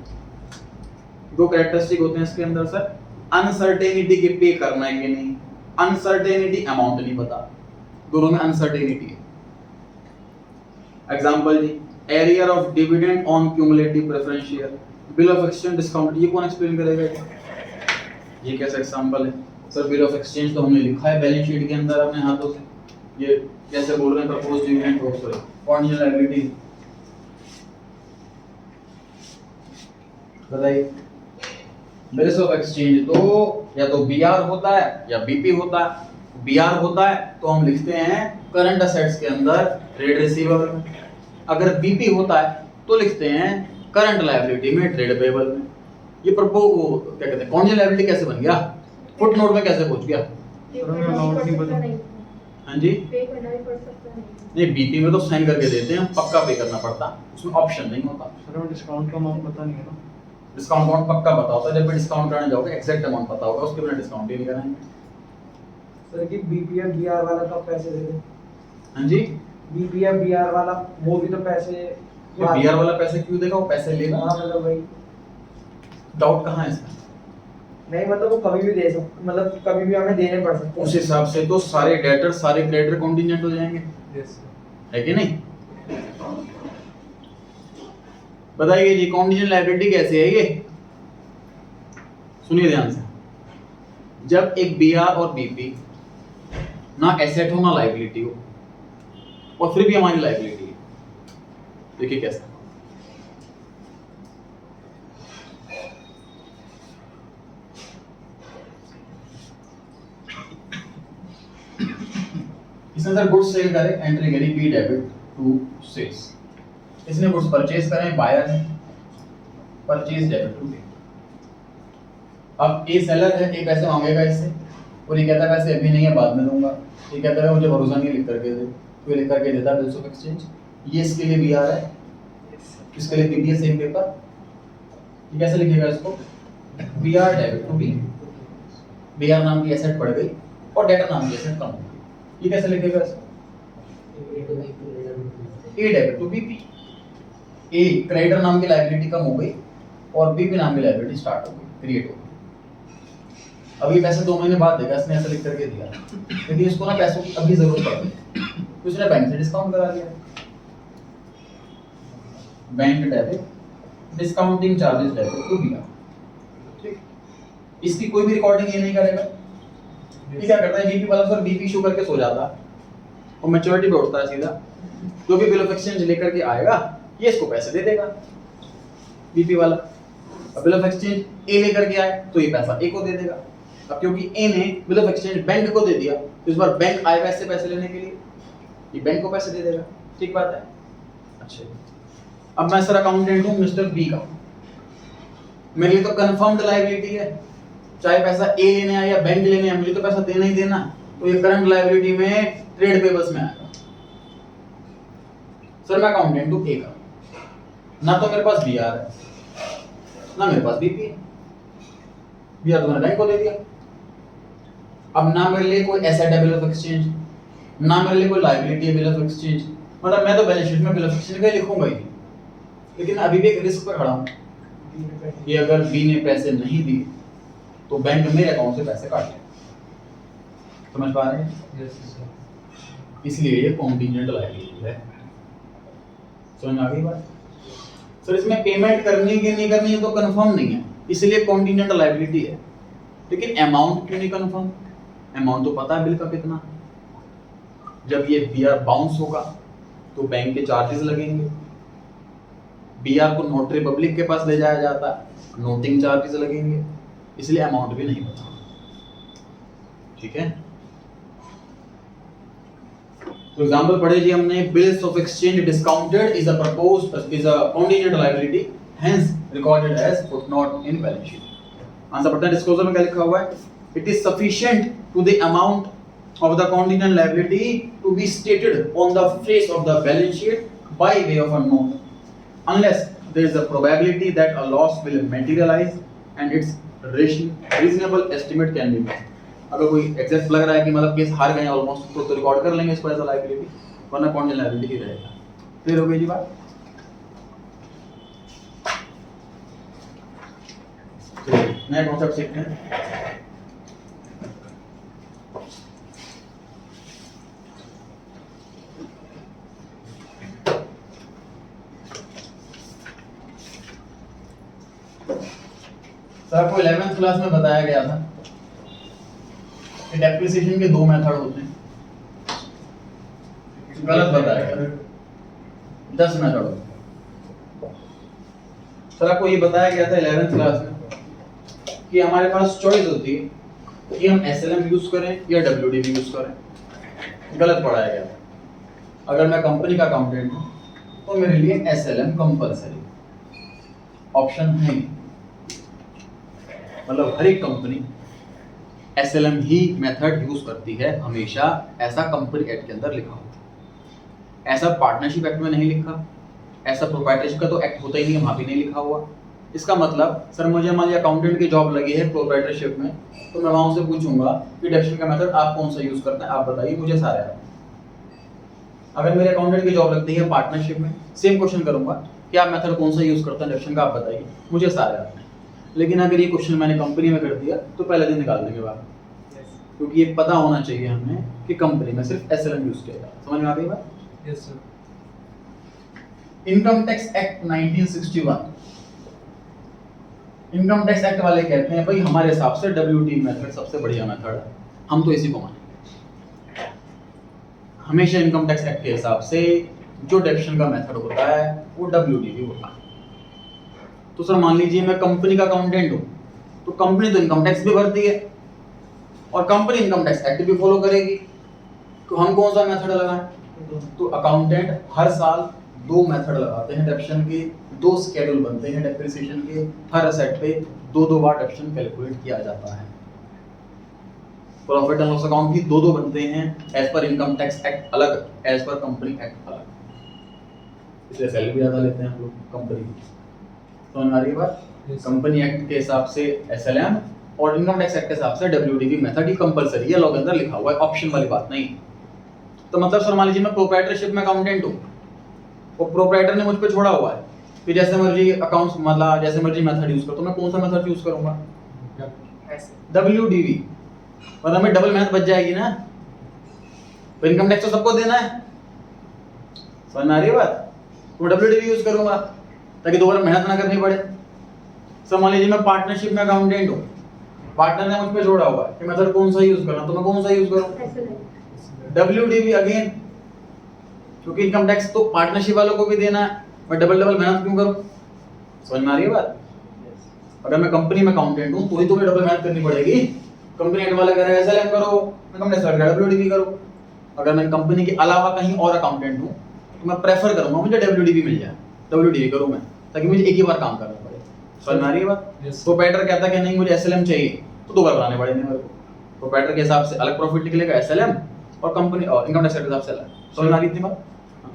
A: दो कैरेक्टरिस्टिक होते हैं इसके अंदर सर, अनसर्टेनिटी के पे करना है कि नहीं, अनसर्टेनिटी अमाउंट नहीं पता, दोनों में अनसर्टेनिटी है। एग्जांपल जी, arrear of dividend on cumulative preference share, bill of exchange discount, ये कौन एक्सप्लेन करेगा? ये कैसा एग्जांपल है सर? बिल ऑफ एक्सचेंज तो हमने लिखा है बैलेंस शीट के अंदर अपने हाथों से, ये कैसे बोल रहे हैं प्रपोज्ड डिविडेंड को, सॉरी कॉन्टिजेंट लायबिलिटी, बताइए। बिल्स ऑफ एक्सचेंज तो या तो बीआर होता है या बीपी होता है। बीआर होता है तो हम लिखते हैं करंट असेट्स के अंदर ट्रेड रिसीवेबल में, अगर बीपी होता है तो लिखते हैं करंट लायबिलिटी में ट्रेड पेबल में। ये क्या कहते हैं कॉन्टिजेंट लायबिलिटी कैसे बन गया, फुट नोट में कैसे पहुंच गया?
C: सर हमें अमाउंट नहीं पता।
A: हाँ जी,
D: पे करना भी पड़ सकता है।
A: नहीं बीपी में तो साइन करके देते हैं, पक्का पे करना पड़ता, उसमें ऑप्शन नहीं होता।
C: सर हमें डिस्काउंट का अमाउंट पता नहीं है ना।
A: डिस्काउंट अमाउंट पक्का पता होता है, जब भी डिस्काउंट कराने जाओगे एक्जैक्ट अमाउंट पता होगा, उसके बिना डिस्काउंट ही नहीं कराएंगे।
B: सर कि बीपीएफ बीआर वाला कब पैसे दे दे?
A: हाँ जी,
B: बीपीएफ बीआर वाला वो भी तो पैसे
A: ये बीआर वाला पैसे क्यों देगा, वो पैसे लेगा।
B: हाँ मतलब भाई
A: डाउट कहाँ है इसमें?
B: नहीं मतलब वो कभी भी दे सकते, मतलब कभी भी हमें देने पड़ सकते हैं।
A: उस हिसाब से तो सारे डेटर सारे क्रेडिटर कॉन्टिजेंट हो जाएंगे,
B: यस
A: है कि नहीं? बताइए जी कॉन्टिजेंट लायबिलिटी कैसे है ये? सुनिए ध्यान से, जब एक बीआर और बीपी ना एसेट हो ना लायबिलिटी हो और फिर भी हमारी लायबिलिटी है, देखिए कैसे। इसने सर गुड्स सेल करे, एंट्री करी बी डेबिट टू सेल्स, इसने गुड्स परचेज करे, बायर है, परचेज डेबिट टू बी। अब ए सेलर है, ए पैसे मांगेगा इससे और ये कहता है पैसे अभी नहीं है बाद में दूंगा, ये कहता है मुझे भरोसा नहीं लिख करके दे, तो ये लिख करके देता है बिल्स ऑफ एक्सचेंज। ये इसके लिए बीआर है, इसके लिए बीबी है सेम पेपर। ये कैसे लिखेगा इसको? BR debit to B, BR नाम की एसेट बढ़ गई और डेटर नाम की एसेट कम हो गई। ये कैसे लिखेगा इसको? A debit to BP, a creditor नाम की लायबिलिटी कम हो गई और बीपी नाम की लायबिलिटी स्टार्ट हो गई, क्रिएट हो गई। अब ये पैसे 2 महीने बाद देगा, इसने ऐसा लिख करके दिया, यदि इसको ना पैसों की अभी जरूरत पड़ गई तो इसने बैंक से डिस्काउंट करा लिया, bank debit discounting charges debit to BR, ठीक। इसकी कोई भी रिकॉर्डिंग ये नहीं करेगा। ये क्या करता है, बीपी वाला सर बीपी शो करके सो जाता है और मैच्योरिटी पे उठता है सीधा, जो भी बिल ऑफ एक्सचेंज लेकर के आएगा ये इसको पैसे दे देगा बीपी वाला। अब बिल ऑफ एक्सचेंज ए लेकर के आए तो ये पैसा ए को दे देगा। अब क्योंकि ए ने बिल ऑफ एक्सचेंज बैंक को दे दिया तो इस बार बैंक आएगा इससे पैसे लेने के लिए, ये बैंक को पैसे दे देगा, ठीक बात है। अच्छा, अब मैं सर अकाउंटेंट हूं मिस्टर बी का, मेरे लिए तो कंफर्म्ड लायबिलिटी है, चाहे पैसा ए लेने आए या बैंक लेने आए मुझे तो पैसा देना ही देना, तो ये करंट लायबिलिटी में ट्रेड पेबल्स में आएगा। सर मैं अकाउंटेंट हूं ए का, ना तो मेरे पास बीआर है ना मेरे पास बीपी है, बीआर तो मैंने बैंक को दे दिया। अब ना मेरे लिए कोई एसेट है बिल ऑफ एक्सचेंज, ना मेरे लिए कोई लायबिलिटी है बिल ऑफ एक्सचेंज, मतलब मैं तो बैलेंस शीट में बिल ऑफ एक्सचेंज का लिखूंगा ही, लेकिन अभी भी एक रिस्क पर खड़ा हूं कि अगर बी ने पैसे नहीं दिए तो बैंक मेरे अकाउंट से पैसे काट ले। समझ पा रहे हैं? इसलिए ये कॉन्टिजेंट लायबिलिटी है। समझ आ गई बात? सर इसमें पेमेंट करनी कि नहीं करनी है तो कंफर्म नहीं है, इसलिए कॉन्टिजेंट लायबिलिटी है। लेकिन अमाउंट क्यों नहीं कंफर्म? अमाउंट तो पता है बिल का कितना। जब ये बीआर बाउंस होगा तो बैंक के चार्जेस लगेंगे, बीआर को नोटरी पब्लिक के पास ले जाया जाता है, नोटिंग चार्जेस लगेंगे, इसलिए अमाउंट भी नहीं पता, ठीक है। तो एग्जांपल पढ़े जी हमने, bills of exchange discounted is a contingent liability, hence recorded as footnote in balance sheet. Answer पढ़ते हैं, डिस्क्लोजर में क्या लिखा हुआ है? It is sufficient to the amount of the contingent liability to be stated on the face of the balance sheet by way of a note unless there is a probability that a loss will materialize and its reasonable estimate can be made। अगर कोई exact लग रहा है कि मतलब case हार गए almost तो रिकॉर्ड कर लेंगे इसको एज अ लायबिलिटी, वरना कंटीजेंट लायबिलिटी ही रहेगा। क्लियर हो गई जी बात? नया कॉन्सेप्ट सीखते हैं। सर आपको 11th क्लास में बताया गया था कि डेप्रिसिएशन के 2 मेथड होते हैं, गलत बताया गया, 10 मेथड होते हैं। सर आपको ये बताया गया था 11th क्लास में कि हमारे पास चॉइस होती है कि हम SLM यूज करें या WDV यूज करें, गलत पढ़ाया गया। अगर मैं कंपनी का अकाउंटेंट हूं तो मेरे लिए SLM कंपलसरी ऑप्शन है, मतलब हर एक कंपनी SLM ही मेथड यूज करती है हमेशा, ऐसा कंपनी एक्ट के अंदर लिखा होता है। ऐसा पार्टनरशिप एक्ट में नहीं लिखा, ऐसा प्रोप्राइटरशिप का तो एक्ट होता ही नहीं, वहां भी नहीं लिखा हुआ। इसका मतलब सर मुझे मान लिया अकाउंटेंट की जॉब लगी है प्रोप्राइटरशिप में, तो मैं वहां से पूछूंगा कि डेप्शन का मेथड आप कौन सा यूज करते हैं, आप बताइए, मुझे सारे आते हैं। अगर मेरे अकाउंटेंट की जॉब लगती है पार्टनरशिप में, सेम क्वेश्चन करूंगा कि आप मेथड कौन सा यूज करते हैं डेप्शन का, आप बताइए, मुझे सारे आते हैं। लेकिन अगर ये क्वेश्चन मैंने कंपनी में कर दिया तो पहले दिन निकाल देंगे बाहर, क्योंकि ये पता होना चाहिए हमें कि कंपनी में सिर्फ SLM यूज किया जाता है। समझ में आ गई बात?
C: Yes sir.
A: Income tax act 1961, income tax act वाले कहते हैं भाई हमारे हिसाब से WT मेथड सबसे बढ़िया मेथड है, हम तो इसी को मानेंगे। हमेशा इनकम टैक्स एक्ट के हिसाब से जो डेप्शन का मेथड होता है वो WDV होता है। तो सर मान लीजिए मैं कंपनी का अकाउंटेंट हूं, तो कंपनी तो इनकम टैक्स भी भरती है और कंपनी इनकम टैक्स एक्ट भी फॉलो करेगी, तो हम कौन सा मेथड लगाएं? तो अकाउंटेंट हर साल 2 मेथड लगाते हैं डेप्शन के, 2 स्केड्यूल बनते हैं डेप्रिसिएशन के, हर असेट पे 2-2 बार डेप्शन कैलकुलेट किया जाता है। प्रॉफिट एंड लॉस अकाउंट भी 2-2 बनते हैं, as per income tax act अलग, एज पर कंपनी एक्ट अलग, इसलिए सैलरी भी ज्यादा लेते हैं हम लोग कंपनी की। समझ में आ रही है बात? कंपनी एक्ट के हिसाब से SLM और इनकम टैक्स एक्ट के हिसाब से WDV मेथड ही कंपलसरी है, लॉ के अंदर लिखा हुआ है, ऑप्शन वाली बात नहीं। तो मतलब सर मान लीजिए मैं प्रोप्राइटरशिप में अकाउंटेंट हूं, वो प्रोप्राइटर ने मुझ पे छोड़ा हुआ है कि जैसे मर्जी अकाउंट्स, मतलब जैसे मर्जी मेथड यूज करो, तो मैं कौन सा मेथड यूज करूंगा? WDV, मतलब मैं डबल मेहनत बच जाएगी ना, तो इनकम टैक्स तो सबको देना है। समझ में आ रही है बात? तो WDV यूज करूंगा ताकि दोबारा मेहनत ना करनी पड़े। सर मान लीजिए मैं पार्टनरशिप में अकाउंटेंट हूं, पार्टनर ने मुझ पे छोड़ा हुआ है कि मेथड कौन सा यूज करना, तो मैं कौन सा यूज करूं? WDV अगेन, क्योंकि इनकम टैक्स तो पार्टनरशिप वालों को भी देना है, मैं डबल मेहनत क्यों करूं? समझ में आ रही है बात? अगर मैं कंपनी में अकाउंटेंट हूं तो ही तो मुझे डबल मेहनत करनी पड़ेगी। कंपनी एक्ट वाला कह रहा है SLM करो, मैं कंपनी एक्ट वाला WDV करो। अगर मैं कंपनी के अलावा कहीं और अकाउंटेंट हूं तो मैं प्रेफर करूंगा मुझे WDV मिल जाए, WDV करूं मैं, ताकि मुझे एक ही बार काम करना पड़े। समझ में आ रही है बात? तो पैटर कहता है कि नहीं मुझे SLM चाहिए, तो 2 बार बनाने पड़ेंगे मेरे को। तो पैटर के हिसाब से अलग प्रॉफिट निकलेगा SLM, और कंपनी और इनकम टैक्स के हिसाब से अलग। समझ में आ रही इतनी बात?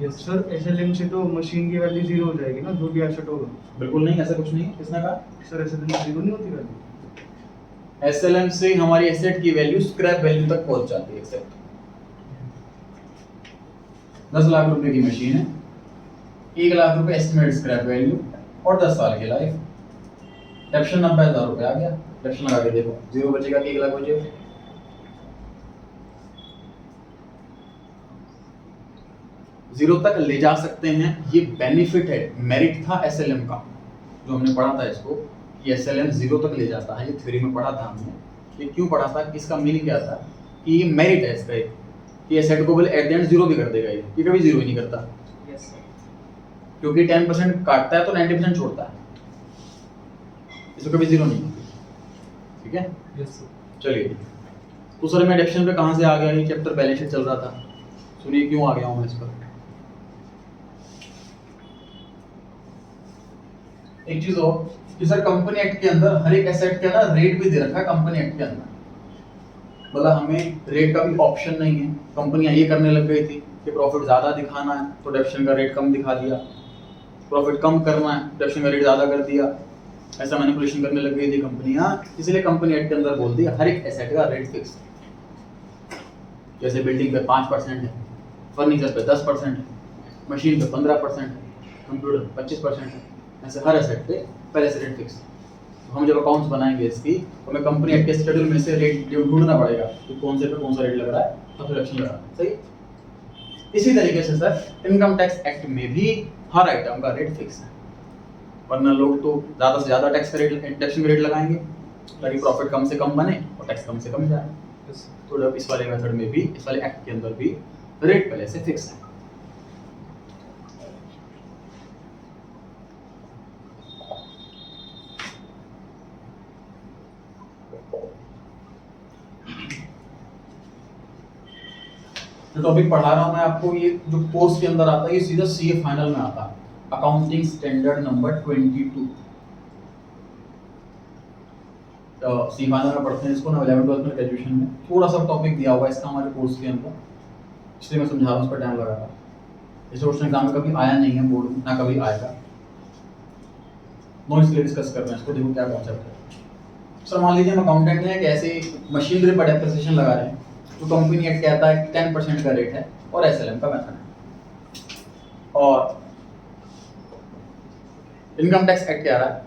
C: Yes sir. SLM से तो मशीन की वैल्यू 0 हो जाएगी ना, जो भी एसेट होगा।
A: बिल्कुल नहीं, ऐसा कुछ नहीं है। किसने कहा?
C: सर SLM से 0 नहीं होती वैल्यू?
A: SLM से हमारी एसेट की वैल्यू स्क्रैप वैल्यू तक पहुंच जाती है। एसेट 10 लाख रुपए की मशीन है, 1 लाख रुपए एस्टिमेटेड स्क्रैप वैल्यू और 10 साल की लाइफ, डेप्शन 90,000 रुपए आ गया। डेप्शन लगा के देखो, 0 बचेगा कि 1 लाख बचेगा? 0 तक ले जा सकते हैं, ये बेनिफिट है, मेरिट था SLM का, जो हमने पढ़ा था इसको कि SLM 0 तक ले जाता है। ये थ्योरी में पढ़ा था हमने, ये क्यों पढ़ा था, इसका मीनिंग क्या था कि ये मेरिट है इसका एक, कि एसेट को बोले एट द एंड 0 भी कर देगा, ये कभी 0 ही नहीं करता।
B: Yes sir.
A: क्योंकि 10% काटता है तो 90% छोड़ता है, इसको कभी 0 नहीं। ठीक है?
C: Yes sir.
A: चलिए, तो सर मैं एडिक्शन पे कहां से आ गया? ये चैप्टर बैलेंस शीट चल रहा था, सुनिए क्यों आ गया हूं मैं इस पर। एक चीज हो कि सर कंपनी एक्ट के अंदर हर एक एसेट का ना रेट भी दे रखा है कंपनी एक्ट के अंदर, मतलब हमें रेट का भी ऑप्शन नहीं है। कंपनियां ये करने लग गई थी कि प्रॉफिट ज्यादा दिखाना है तो डेप्शन का रेट कम दिखा दिया, प्रॉफिट कम करना है डेप्शन का रेट ज्यादा कर दिया, ऐसा मैनिपुलेशन करने लग गई थी कंपनियां। इसलिए कंपनी एक्ट के अंदर बोल दिया हर एक एसेट का रेट फिक्स, जैसे बिल्डिंग पे 5% है, फर्नीचर पे 10% है, मशीन पे 15% है, कंप्यूटर 25% है, ऐसे हर एसेट पे पहले से रेट फिक्स। तो हम जब अकाउंट्स बनाएंगे इसकी तो हमें कंपनी एक्ट के शेड्यूल में से रेट ढूंढना पड़ेगा कि कौन से पे कौन सा रेट लग रहा है, तब फिर एक्शन लगा। सही? इसी तरीके से सर इनकम टैक्स एक्ट में भी हर आइटम का रेट फिक्स है, वरना लोग तो ज़्यादा से ज़्यादा टैक्स का रेट लगाएंगे ताकि प्रॉफिट कम से कम बने और टैक्स कम से कम जाए। तो जब इस वाले मेथड में भी, इस वाले एक्ट के अंदर भी रेट पहले से फिक्स है। जो टॉपिक पढ़ा रहा हूँ मैं आपको, ये जो कोर्स के अंदर आता है, ये सीधा सीए फाइनल में आता है, अकाउंटिंग स्टैंडर्ड नंबर 22। सी फाइनल में पढ़ते हैं इसको ना, 11th-12th में ग्रेजुएशन में थोड़ा सा टॉपिक दिया हुआ है इसका हमारे कोर्स के अंदर, इसलिए मैं समझा रहा हूँ, उस पर टाइम लगा रहा है। इस क्वेश्चन एग्जाम में कभी आया नहीं है बोर्ड में, ना कभी आएगा। नो, इसलिए डिस्कस कर रहे हैं इसको, देखो क्या कॉन्सेप्ट है। सर मान लीजिए हम अकाउंटेंट हैं कि ऐसे मशीनरी पर डेप्रिसिएशन लगा रहे हैं, तो कंपनी एक्ट कहता है कि 10% का रेट है और एसएलएम का मेथड है, और इनकम टैक्स एक्ट कह रहा है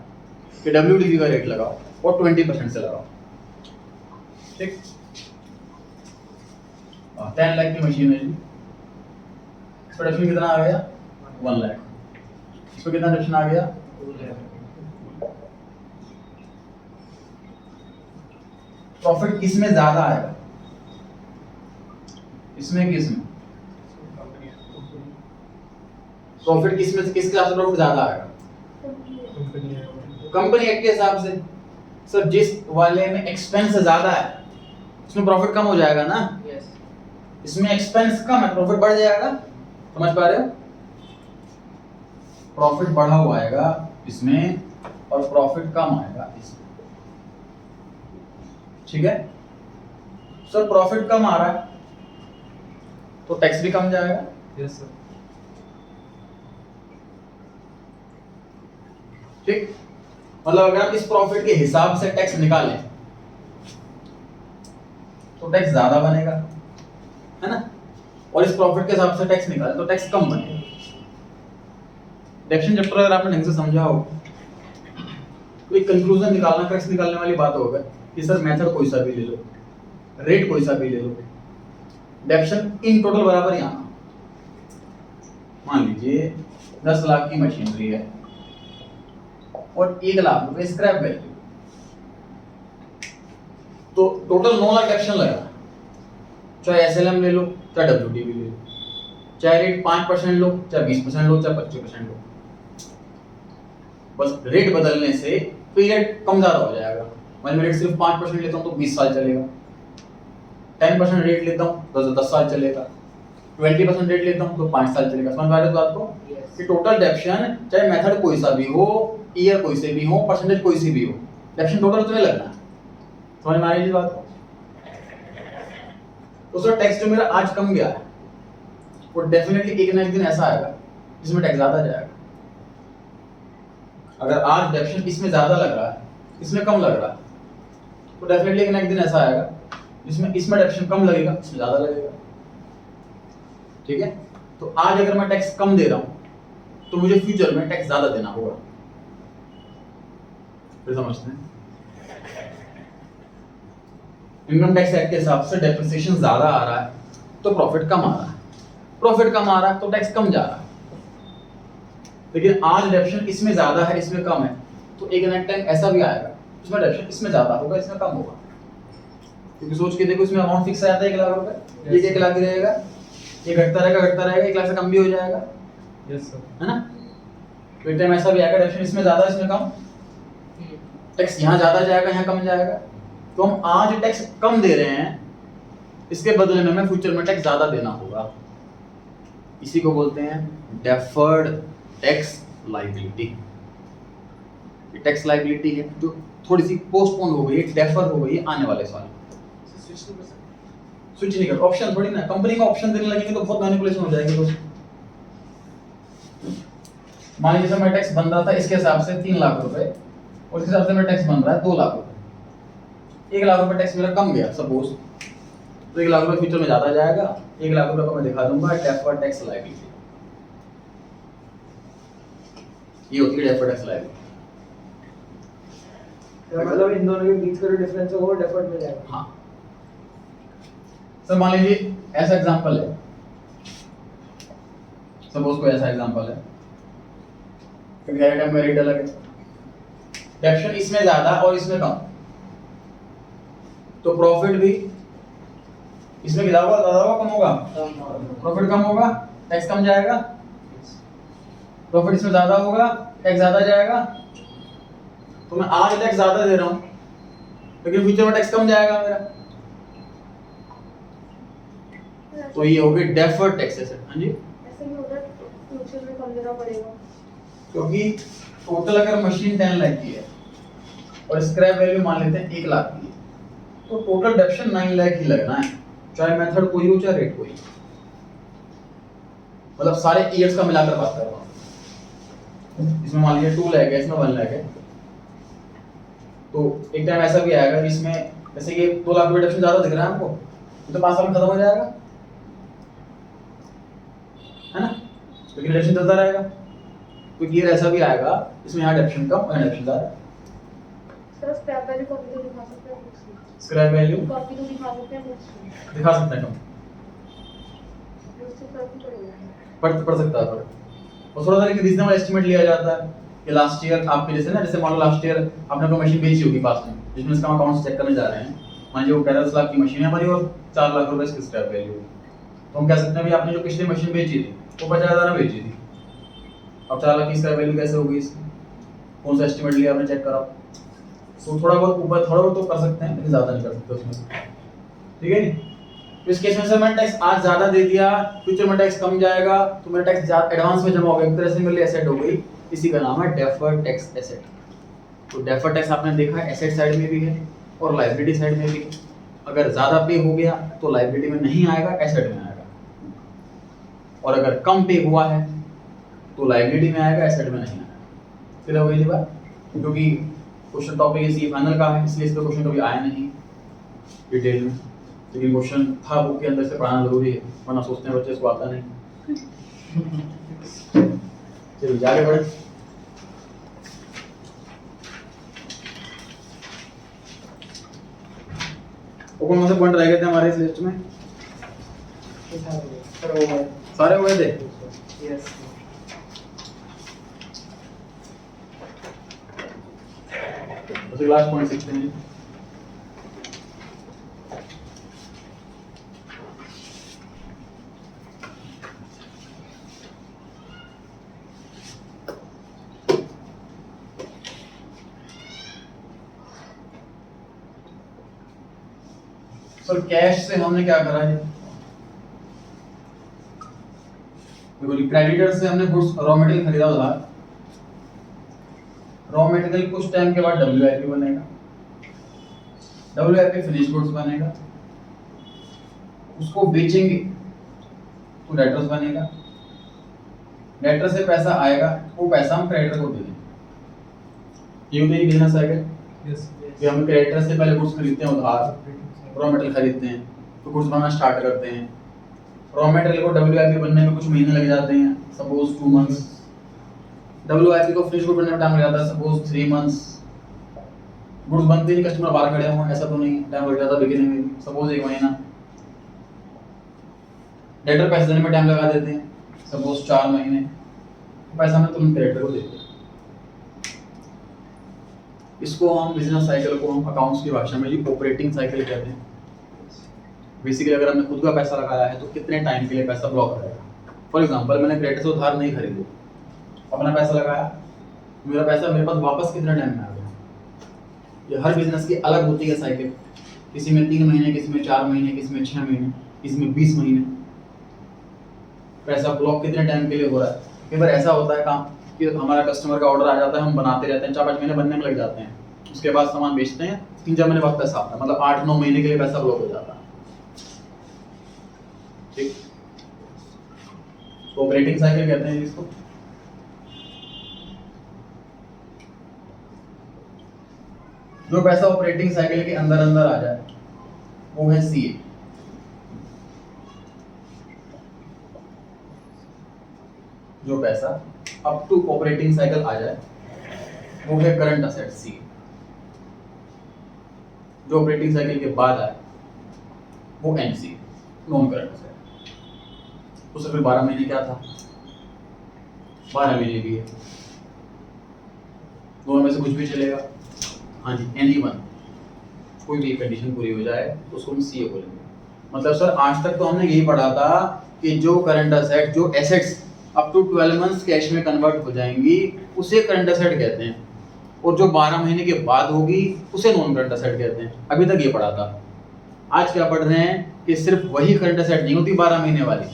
A: कि डब्ल्यूडीवी का रेट लगाओ और 20% से लगाओ, ठीक। 10 लाख की मशीन है जी, इस पर डिडक्शन कितना आ गया? 1 लाख। इस पर कितना डिडक्शन आ गया?
B: 2 लाख।
A: प्रॉफिट किसमें ज्यादा आएगा, इसमें कि इसमें? प्रॉफिट किसमें से किस क्लास में प्रॉफिट ज्यादा आएगा? कंपनी एक्ट के हिसाब से। सर जिस वाले में एक्सपेंस ज्यादा है उसमें प्रॉफिट कम हो जाएगा ना,
B: यस।
A: इसमें एक्सपेंस कम है, प्रॉफिट बढ़ जाएगा, समझ पा रहे हो? प्रॉफिट बढ़ा हुआ आएगा इसमें और प्रॉफिट कम आएगा इसमें, ठीक है। सर प्रॉफिट कम आ रहा है तो टैक्स भी कम जाएगा,
B: यस सर।
A: ठीक। मतलब अगर आप इस प्रॉफिट के हिसाब से टैक्स निकालें तो टैक्स ज्यादा बनेगा, है ना, और इस प्रॉफिट के हिसाब से टैक्स निकालें तो टैक्स कम बनेगा। डिडक्शन चैप्टर अगर आपने ढंग से समझा हो, कोई कंक्लूजन निकालना, टैक्स निकालने वाली बात होगा कि सर मेथड कोई सा भी ले लो, रेट कोई सा भी ले लो, डिडक्शन इन टोटल बराबर ही आना। मान लीजिए 10 लाख की मशीनरी है और 1 लाख रुपए स्क्रैप वैल्यू, तो टोटल 9 लाख डिडक्शन लगा, चाहे एसएलएम ले लो चाहे डब्ल्यूडीवी ले लो, चाहे रेट 5% लो चाहे 20% लो चाहे 25% लो, बस रेट बदलने से पीरियड कम ज्यादा हो जाएगा। मैं रेट सिर्फ 5% लेता हूँ तो 20 साल चलेगा, 10% रेट लेता हूँ तो 10 साल चलेगा, 20% रेट लेता हूँ तो 5 साल चलेगा। समझ पा रहे हो बात को? कि टोटल डिडक्शन चाहे मेथड कोई सा भी हो, ईयर कोई से भी हो, परसेंटेज कोई सी भी हो, डिडक्शन टोटल उतना लगना है। समझ में आ रही है बात को? तो सर टैक्स जो मेरा आज कम गया है वो डेफिनेटली एक ना एक दिन ऐसा आएगा जिसमें टैक्स ज्यादा जाएगा। अगर आज डिडक्शन इसमें ज्यादा लग रहा है, इसमें कम लग रहा है, तो डेफिनेटली एक ना एक दिन ऐसा आएगा जिसमें इसमें डिडक्शन कम लगेगा, इसमें ज्यादा लगेगा, ठीक है। तो आज अगर मैं टैक्स कम दे रहा हूं तो मुझे फ्यूचर में टैक्स ज्यादा देना होगा, फिर समझते हैं। इनकम टैक्स एक्ट के हिसाब से डेप्रिसिएशन ज्यादा आ रहा है तो प्रॉफिट कम आ रहा है, प्रॉफिट कम आ रहा है तो टैक्स कम जा रहा है। लेकिन आज डिडक्शन इसमें ज्यादा है इसमें कम है, तो एक ना एक टाइम ऐसा भी आएगा इसमें डिडक्शन इसमें ज्यादा होगा इसमें कम होगा। क्योंकि सोच के देखो इसमें अमाउंट फिक्स आया था 1 लाख रुपए, ये 1 लाख ही रहेगा, ये घटता रहेगा 1 लाख से कम भी हो जाएगा,
B: यस सर।
A: है ना। तो एक टाइम ऐसा भी आएगा डिडक्शन इसमें ज्यादा इसमें कम, टैक्स यहाँ ज्यादा जाएगा यहाँ कम जाएगा, तो हम आज टैक्स कम दे रहे हैं, इसके बदले में हमें फ्यूचर में टैक्स ज्यादा देना होगा। इसी को बोलते हैं डेफर्ड टैक्स लायबिलिटी। ये टैक्स लायबिलिटी है जो थोड़ी सी पोस्टपोन हो गई है, डेफर हो गई है आने वाले साल। स्विच नहीं कर, ऑप्शन थोड़ी ना, कंपनी का ऑप्शन देने लगेंगे तो बहुत मैनिपुलेशन हो जाएगी दोस्त। मान लीजिए मैं टैक्स बन रहा था इसके हिसाब से 3 लाख रुपए और इस हिसाब से मेरा टैक्स बन रहा है 2 लाख रुपए, 1 लाख रुपए टैक्स मेरा कम गया सपोज, तो 1 लाख रुपए फ्यूचर में ज्यादा जाएगा, 1 लाख रुपए को मैं दिखा दूंगा डेफर्ड टैक्स लायबिलिटी। ये होती है डेफर्ड टैक्स लायबिलिटी।
B: मतलब इन दोनों के बीच का जो डिफरेंस है वो डेफर्ड में जाएगा।
A: हाँ सर, मान लीजिए ऐसा एग्जांपल है, सपोज कोई ऐसा एग्जांपल है, कंपैरेटिव मेरिट अलग है, डिडक्शन इसमें ज्यादा और इसमें कम, तो प्रॉफिट भी इसमें ज्यादा होगा ज्यादा होगा कम होगा, प्रॉफिट कम होगा टैक्स कम जाएगा, प्रॉफिट इसमें ज्यादा होगा टैक्स ज्यादा जाएगा। तो मैं आज टैक्स ज्यादा दे रहा हूं लेकिन फ्यूचर में टैक्स कम जाएगा मेरा, तो ये हो गई डेफर्ड टैक्स एसेट। हाँ जी,
D: ऐसे भी होगा फ्यूचर में कम देना पड़ेगा।
A: क्योंकि टोटल अगर मशीन 10 लाख की है और स्क्रैप वैल्यू मान लेते हैं 1 लाख की है, तो टोटल डेप्शन 9 लाख ही लगना है, चाहे मेथड कोई हो चाहे रेट कोई। मतलब सारे ईयर्स का मिलाकर बात कर रहा हूँ। इसमें मान लीजिए 2 लाख है, इसमें 1 लाख है, तो एक टाइम ऐसा भी आएगा जिसमें जैसे ये 2 लाख रुपए डेप्शन ज्यादा दिख रहा है आपको, तो 5 साल में खत्म हो जाएगा, है ना, लेकिन डेप्शन चलता रहेगा। तो ईयर ऐसा भी आएगा इसमें यहाँ डेप्शन कम और डेप्शन ज्यादा।
D: सर स्क्रैप वैल्यू कॉपी तो दिखा सकते हैं बुक्स में,
A: स्क्रैप वैल्यू
D: कॉपी तो दिखा सकते हैं बुक्स में,
A: दिखा सकते हैं कम,
D: उससे फर्क नहीं पड़ेगा।
A: पढ़ सकता है फर्क। और थोड़ा सा एक रीजनेबल एस्टिमेट लिया जाता है कि लास्ट ईयर आपके जैसे ना, जैसे मान लो लास्ट ईयर आपने कोई मशीन बेची होगी पास में, जिसमें इसका हम अकाउंट्स चेक करने जा रहे हैं, मान लीजिए वो 10 लाख की मशीन है हमारी और 4 लाख रुपए इसकी स्क्रैप वैल्यू है, तो हम कह सकते हैं भाई आपने जो पिछली मशीन बेची थी वो 50,000 में बेची थी, अब 4 लाख की स्क्रैप वैल्यू कैसे होगी इसकी, कौन सा एस्टिमेट लिया आपने, चेक करा। तो थोड़ा बहुत ऊपर थोड़ा बहुत तो कर सकते हैं, लेकिन ज्यादा नहीं कर सकते उसमें, ठीक है नहीं। तो इस केस में सर मैंने टैक्स आज ज्यादा दे दिया, फ्यूचर में टैक्स कम जाएगा, तो मेरा टैक्स एडवांस में जमा हो गया, एक तरह से मेरे लिए एसेट हो गई, इसी का नाम है डेफर्ड टैक्स एसेट। तो डेफर्ड टैक्स आपने देखा है एसेट साइड में भी है और लायबिलिटी साइड में भी है। अगर ज्यादा पे हो गया तो लायबिलिटी में नहीं आएगा, एसेट में आएगा, और अगर कम पे हुआ है तो लायबिलिटी में आएगा, एसेट में नहीं आएगा। फिर हो गई बात, क्योंकि क्वेश्चन टॉपिक इसी फाइनल का है, इसलिए इस पे क्वेश्चन कभी आया नहीं डिटेल में, लेकिन क्वेश्चन था बुक के अंदर से पढ़ाना जरूरी है, वरना सोचते हैं बच्चे इसको आता नहीं। चलिए आगे बढ़े। वो कौन से पॉइंट रह गए थे हमारे इस लिस्ट में? सारे हुए थे।
B: यस
A: तो लास्ट पॉइंट सीखते हैं। सर कैश से हमने क्या करा है, देखो क्रेडिटर से हमने गुड्स रॉ मटेरियल खरीदा उधार, रॉ मटेरियल कुछ टाइम के बाद डब्ल्यूआईपी बनेगा, डब्ल्यूआईपी फिनिश गुड्स बनेगा, उसको बेचेंगे तो डेटर्स बनेगा, डेटर से पैसा आएगा, वो पैसा हम क्रेडिटर को दे देंगे। ये होती है बिजनेस साइकिल।
B: यस
A: कि हम क्रेडिटर से पहले गुड्स खरीदते हैं उधार, रॉ मटेरियल खरीदते हैं, तो गुड्स बनाना स्टार्ट करते हैं, रॉ मटेरियल को डब्ल्यूआईपी बनने में कुछ महीने लग जाते हैं, सपोज 2 मंथ्स, डब्ल्यूआईपी को फिनिश गुड बनने में टाइम लग जाता है, सपोज 3 मंथ्स, गुड्स बनते ही कस्टमर बाहर खड़े हों ऐसा तो नहीं, टाइम लग जाता बिगिनिंग में, सपोज 1 महीना, डेटर पैसे देने में टाइम लगा देते हैं, सपोज 4 महीने, पैसा हम तुरंत क्रेडिटर को देते हैं। इसको हम बिजनेस साइकिल को हम अकाउंट्स की भाषा में जी ऑपरेटिंग साइकिल कहते हैं। बेसिकली अगर हमने खुद का पैसा लगाया है तो कितने टाइम के लिए पैसा ब्लॉक रहेगा। फॉर एग्जांपल मैंने क्रेडिटर से उधार नहीं खरीदे, अपना पैसा लगाया, मेरा पैसा मेरे पास वापस कितने टाइम में आ गया। ये हर बिजनेस की अलग होती है साइकिल, किसी में 3 महीने, किसी में 4 महीने, किसी में 6 महीने, किसी में 20 महीने। पैसा ब्लॉक कितने टाइम के लिए हो रहा है। कई बार ऐसा होता है काम कि हमारा कस्टमर का ऑर्डर आ जाता है, हम बनाते रहते हैं, 4-5 महीने बनने में लग जाते हैं, उसके बाद सामान बेचते हैं, 3-4 महीने बाद पैसा आता है, मतलब 8-9 महीने के लिए पैसा ब्लॉक हो जाता है। ठीक, तो ऑपरेटिंग साइकिल कहते हैं इसको। जो पैसा ऑपरेटिंग साइकिल के अंदर अंदर आ जाए वो है सीए। जो पैसा अप टू ऑपरेटिंग साइकिल आ जाए वो है करंट असेट सी। जो ऑपरेटिंग साइकिल के बाद आए वो एनसी, नॉन करंट असेट। उससे फिर 12 महीने क्या था, 12 महीने भी है, दोनों में से कुछ भी चलेगा। हाँ जी, एनी वन, कोई भी कंडीशन पूरी हो जाए तो उसको हम सीए बोलेंगे। मतलब सर आज तक तो हमने यही पढ़ा था कि जो करंट असेट, जो assets up to 12 months cash में कन्वर्ट हो जाएंगी उसे करंट असेट कहते हैं, और जो 12 महीने के बाद होगी उसे नॉन करंट असेट कहते हैं। अभी तक ये पढ़ा था, आज क्या पढ़ रहे हैं कि सिर्फ वही करंट असेट नहीं होती 12 महीने वाली,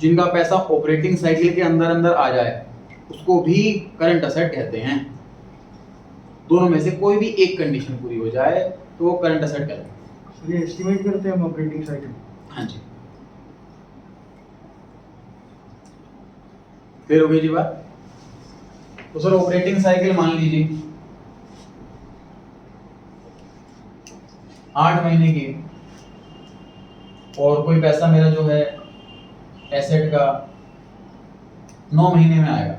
A: जिनका पैसा ऑपरेटिंग साइकिल के अंदर अंदर आ जाए उसको भी करंट असेट कहते हैं। दोनों में से कोई भी एक कंडीशन पूरी हो जाए तो वो करंट असेट कहते हैं।
C: ये एस्टिमेट करते हैं हम ऑपरेटिंग साइकिल।
A: हाँ जी, फिर हो गई जी बात। तो सर ऑपरेटिंग साइकिल मान लीजिए 8 महीने की, और कोई पैसा मेरा जो है एसेट का 9 महीने में आएगा,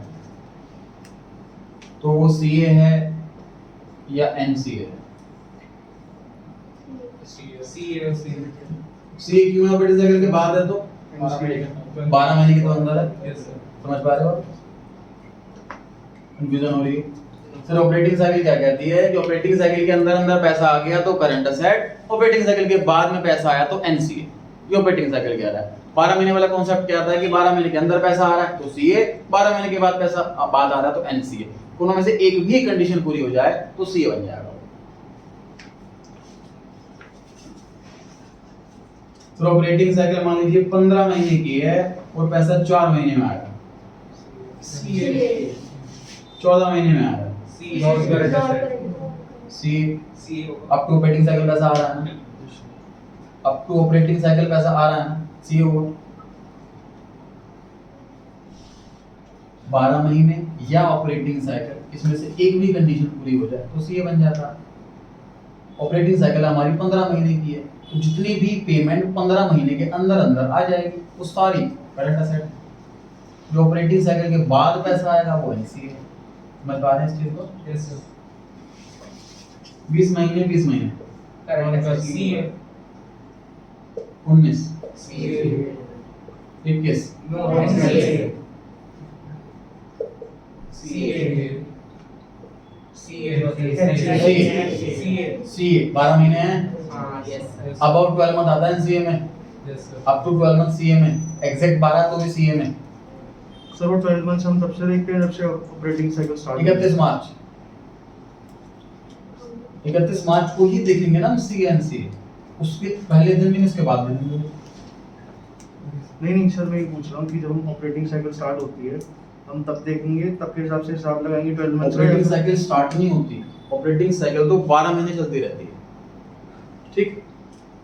A: तो वो सीए है या एनसीए है? सीए क्यों है? ऑपरेटिंग साइकिल के बाद है तो 12 महीने के तो अंदर है। समझ पा रहे हो? कंफ्यूजन हो रही है? सर ऑपरेटिंग साइकिल क्या कहती है कि ऑपरेटिंग साइकिल के अंदर अंदर पैसा आ गया तो करंट असेट, ऑपरेटिंग साइकिल के बाद में पैसा आया तो एनसीए। ये ऑपरेटिंग साइकिल कह रहा है। 12 महीने वाला कॉन्सेप्ट क्या आता है कि 12 महीने के अंदर पैसा आ रहा है तो सीए, 12 महीने के बाद पैसा बाद आ रहा है तो एनसीए। दोनों में से एक भी कंडीशन पूरी हो जाए तो सीए बन जाएगा। तो ऑपरेटिंग साइकिल मान लीजिए 15 महीने की है और पैसा 4 महीने में आएगा, 14 महीने में आ रहा है, सी अप टू ऑपरेटिंग साइकिल पैसा आ रहा है, अप टू ऑपरेटिंग साइकिल पैसा आ रहा है, सी होगा। 12 महीने या ऑपरेटिंग साइकिल, इसमें से एक भी कंडीशन पूरी हो जाए तो सीए बन जाता है। ऑपरेटिंग साइकिल हमारी 15 महीने की है, तो जितनी भी पेमेंट 15 महीने के अंदर अंदर आ जाएगी वो सारी करंट असेट। जो ऑपरेटिंग साइकिल के बाद पैसा आएगा वो एनसीए है। समझ पा रहे हैं इस चीज को?
E: Yes sir.
A: 20 महीने 20 महीने
E: CA
A: 19
E: CA
A: 21
E: no CA CA CA
A: CA 12 महीने हैं।
E: हां यस
A: अबाउट 12 मंथ आता है सीए में,
E: yes sir.
A: Up to 12 month CA में, एग्जैक्ट 12 तो भी सीए में।
C: सर वो 12 मंथ्स हम तब से देखते हैं जब से ऑपरेटिंग साइकिल स्टार्ट
A: 31 मार्च 31 मार्च को ही देखेंगे ना हम सीएनसी, उसके पहले दिन भी उसके बाद दिन भी।
C: नहीं सर, मैं ये पूछ रहा हूँ कि जब हम ऑपरेटिंग साइकिल स्टार्ट होती है हम तब देखेंगे, तब के हिसाब से हिसाब लगाएंगे 12 मंथ्स का।
A: ऑपरेटिंग साइकिल स्टार्ट नहीं होती, ऑपरेटिंग साइकिल तो 12 महीने चलती रहती है। ठीक,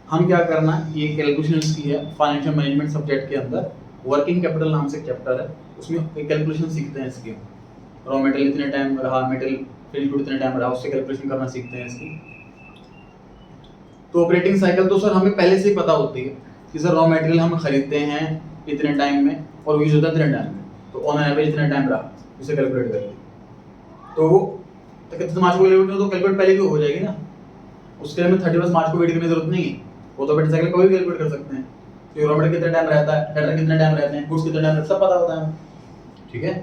A: हम क्या करना है, ये कैलकुलेशंस की है फाइनेंशियल मैनेजमेंट सब्जेक्ट के अंदर, वर्किंग कैपिटल नाम से चैप्टर है, उसमें कैलकुलेशन सीखते हैं इसकी। रॉ मटेरियल इतने टाइम रहा, मेटल फिनिश गुड इतने टाइम रहा, उससे कैलकुलेशन करना सीखते हैं इसकी। तो ऑपरेटिंग साइकिल तो सर हमें पहले से ही पता होती है कि सर रॉ मटेरियल हम खरीदते हैं इतने टाइम में और यूज होता है इतने टाइम में, तो ऑन एवरेज इतना टाइम रहा, उसे कैलकुलेट कर लिया। तो वो 31 मार्च को कैलकुलेट तो कैलकुलेट पहले भी हो जाएगी ना, उसके लिए हमें 31 मार्च को वेट करने की जरूरत नहीं है, वो तो ऑपरेटिंग साइकिल कोई भी कैलकुलेट कर सकते हैं कि रॉ मटेरियल कितना टाइम रहता है, डेटर कितना टाइम रहते हैं, गुड्स कितना टाइम रहता है, सब पता होता है। ठीक है,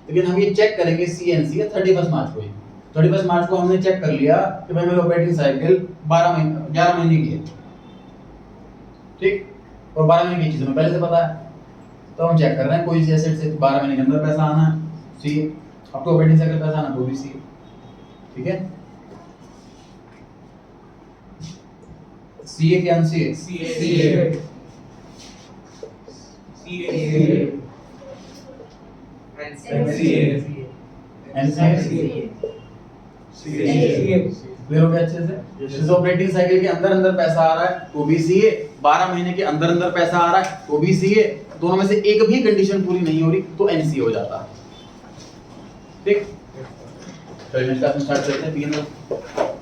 A: लेकिन हम ये चेक करेंगे सीएनसी या 31 मार्च को ही। 31 मार्च को हमने चेक कर लिया कि भाई मेरी ऑपरेटिंग साइकिल 11 महीने की है, ठीक, और 12 महीने की चीज़ हमें पहले से पता है, तो हम चेक कर रहे हैं कोई सी एसेट से 12 महीने के अंदर पैसा आना है, सी, अब तो ऑपरेटिंग साइकिल पैसा आना तो भी सी। ठीक है, सी ए क्या सी है?
E: सीए
A: क्लियर हो गया अच्छे से? जैसे ऑपरेटिंग साइकिल के अंदर अंदर पैसा आ रहा है तो भी सीए, 12 महीने के अंदर अंदर पैसा आ रहा है तो भी सीए, दोनों में से एक भी कंडीशन पूरी नहीं हो रही तो एनसीए हो जाता है। ठीक, चलिए स्टार्ट करते हैं।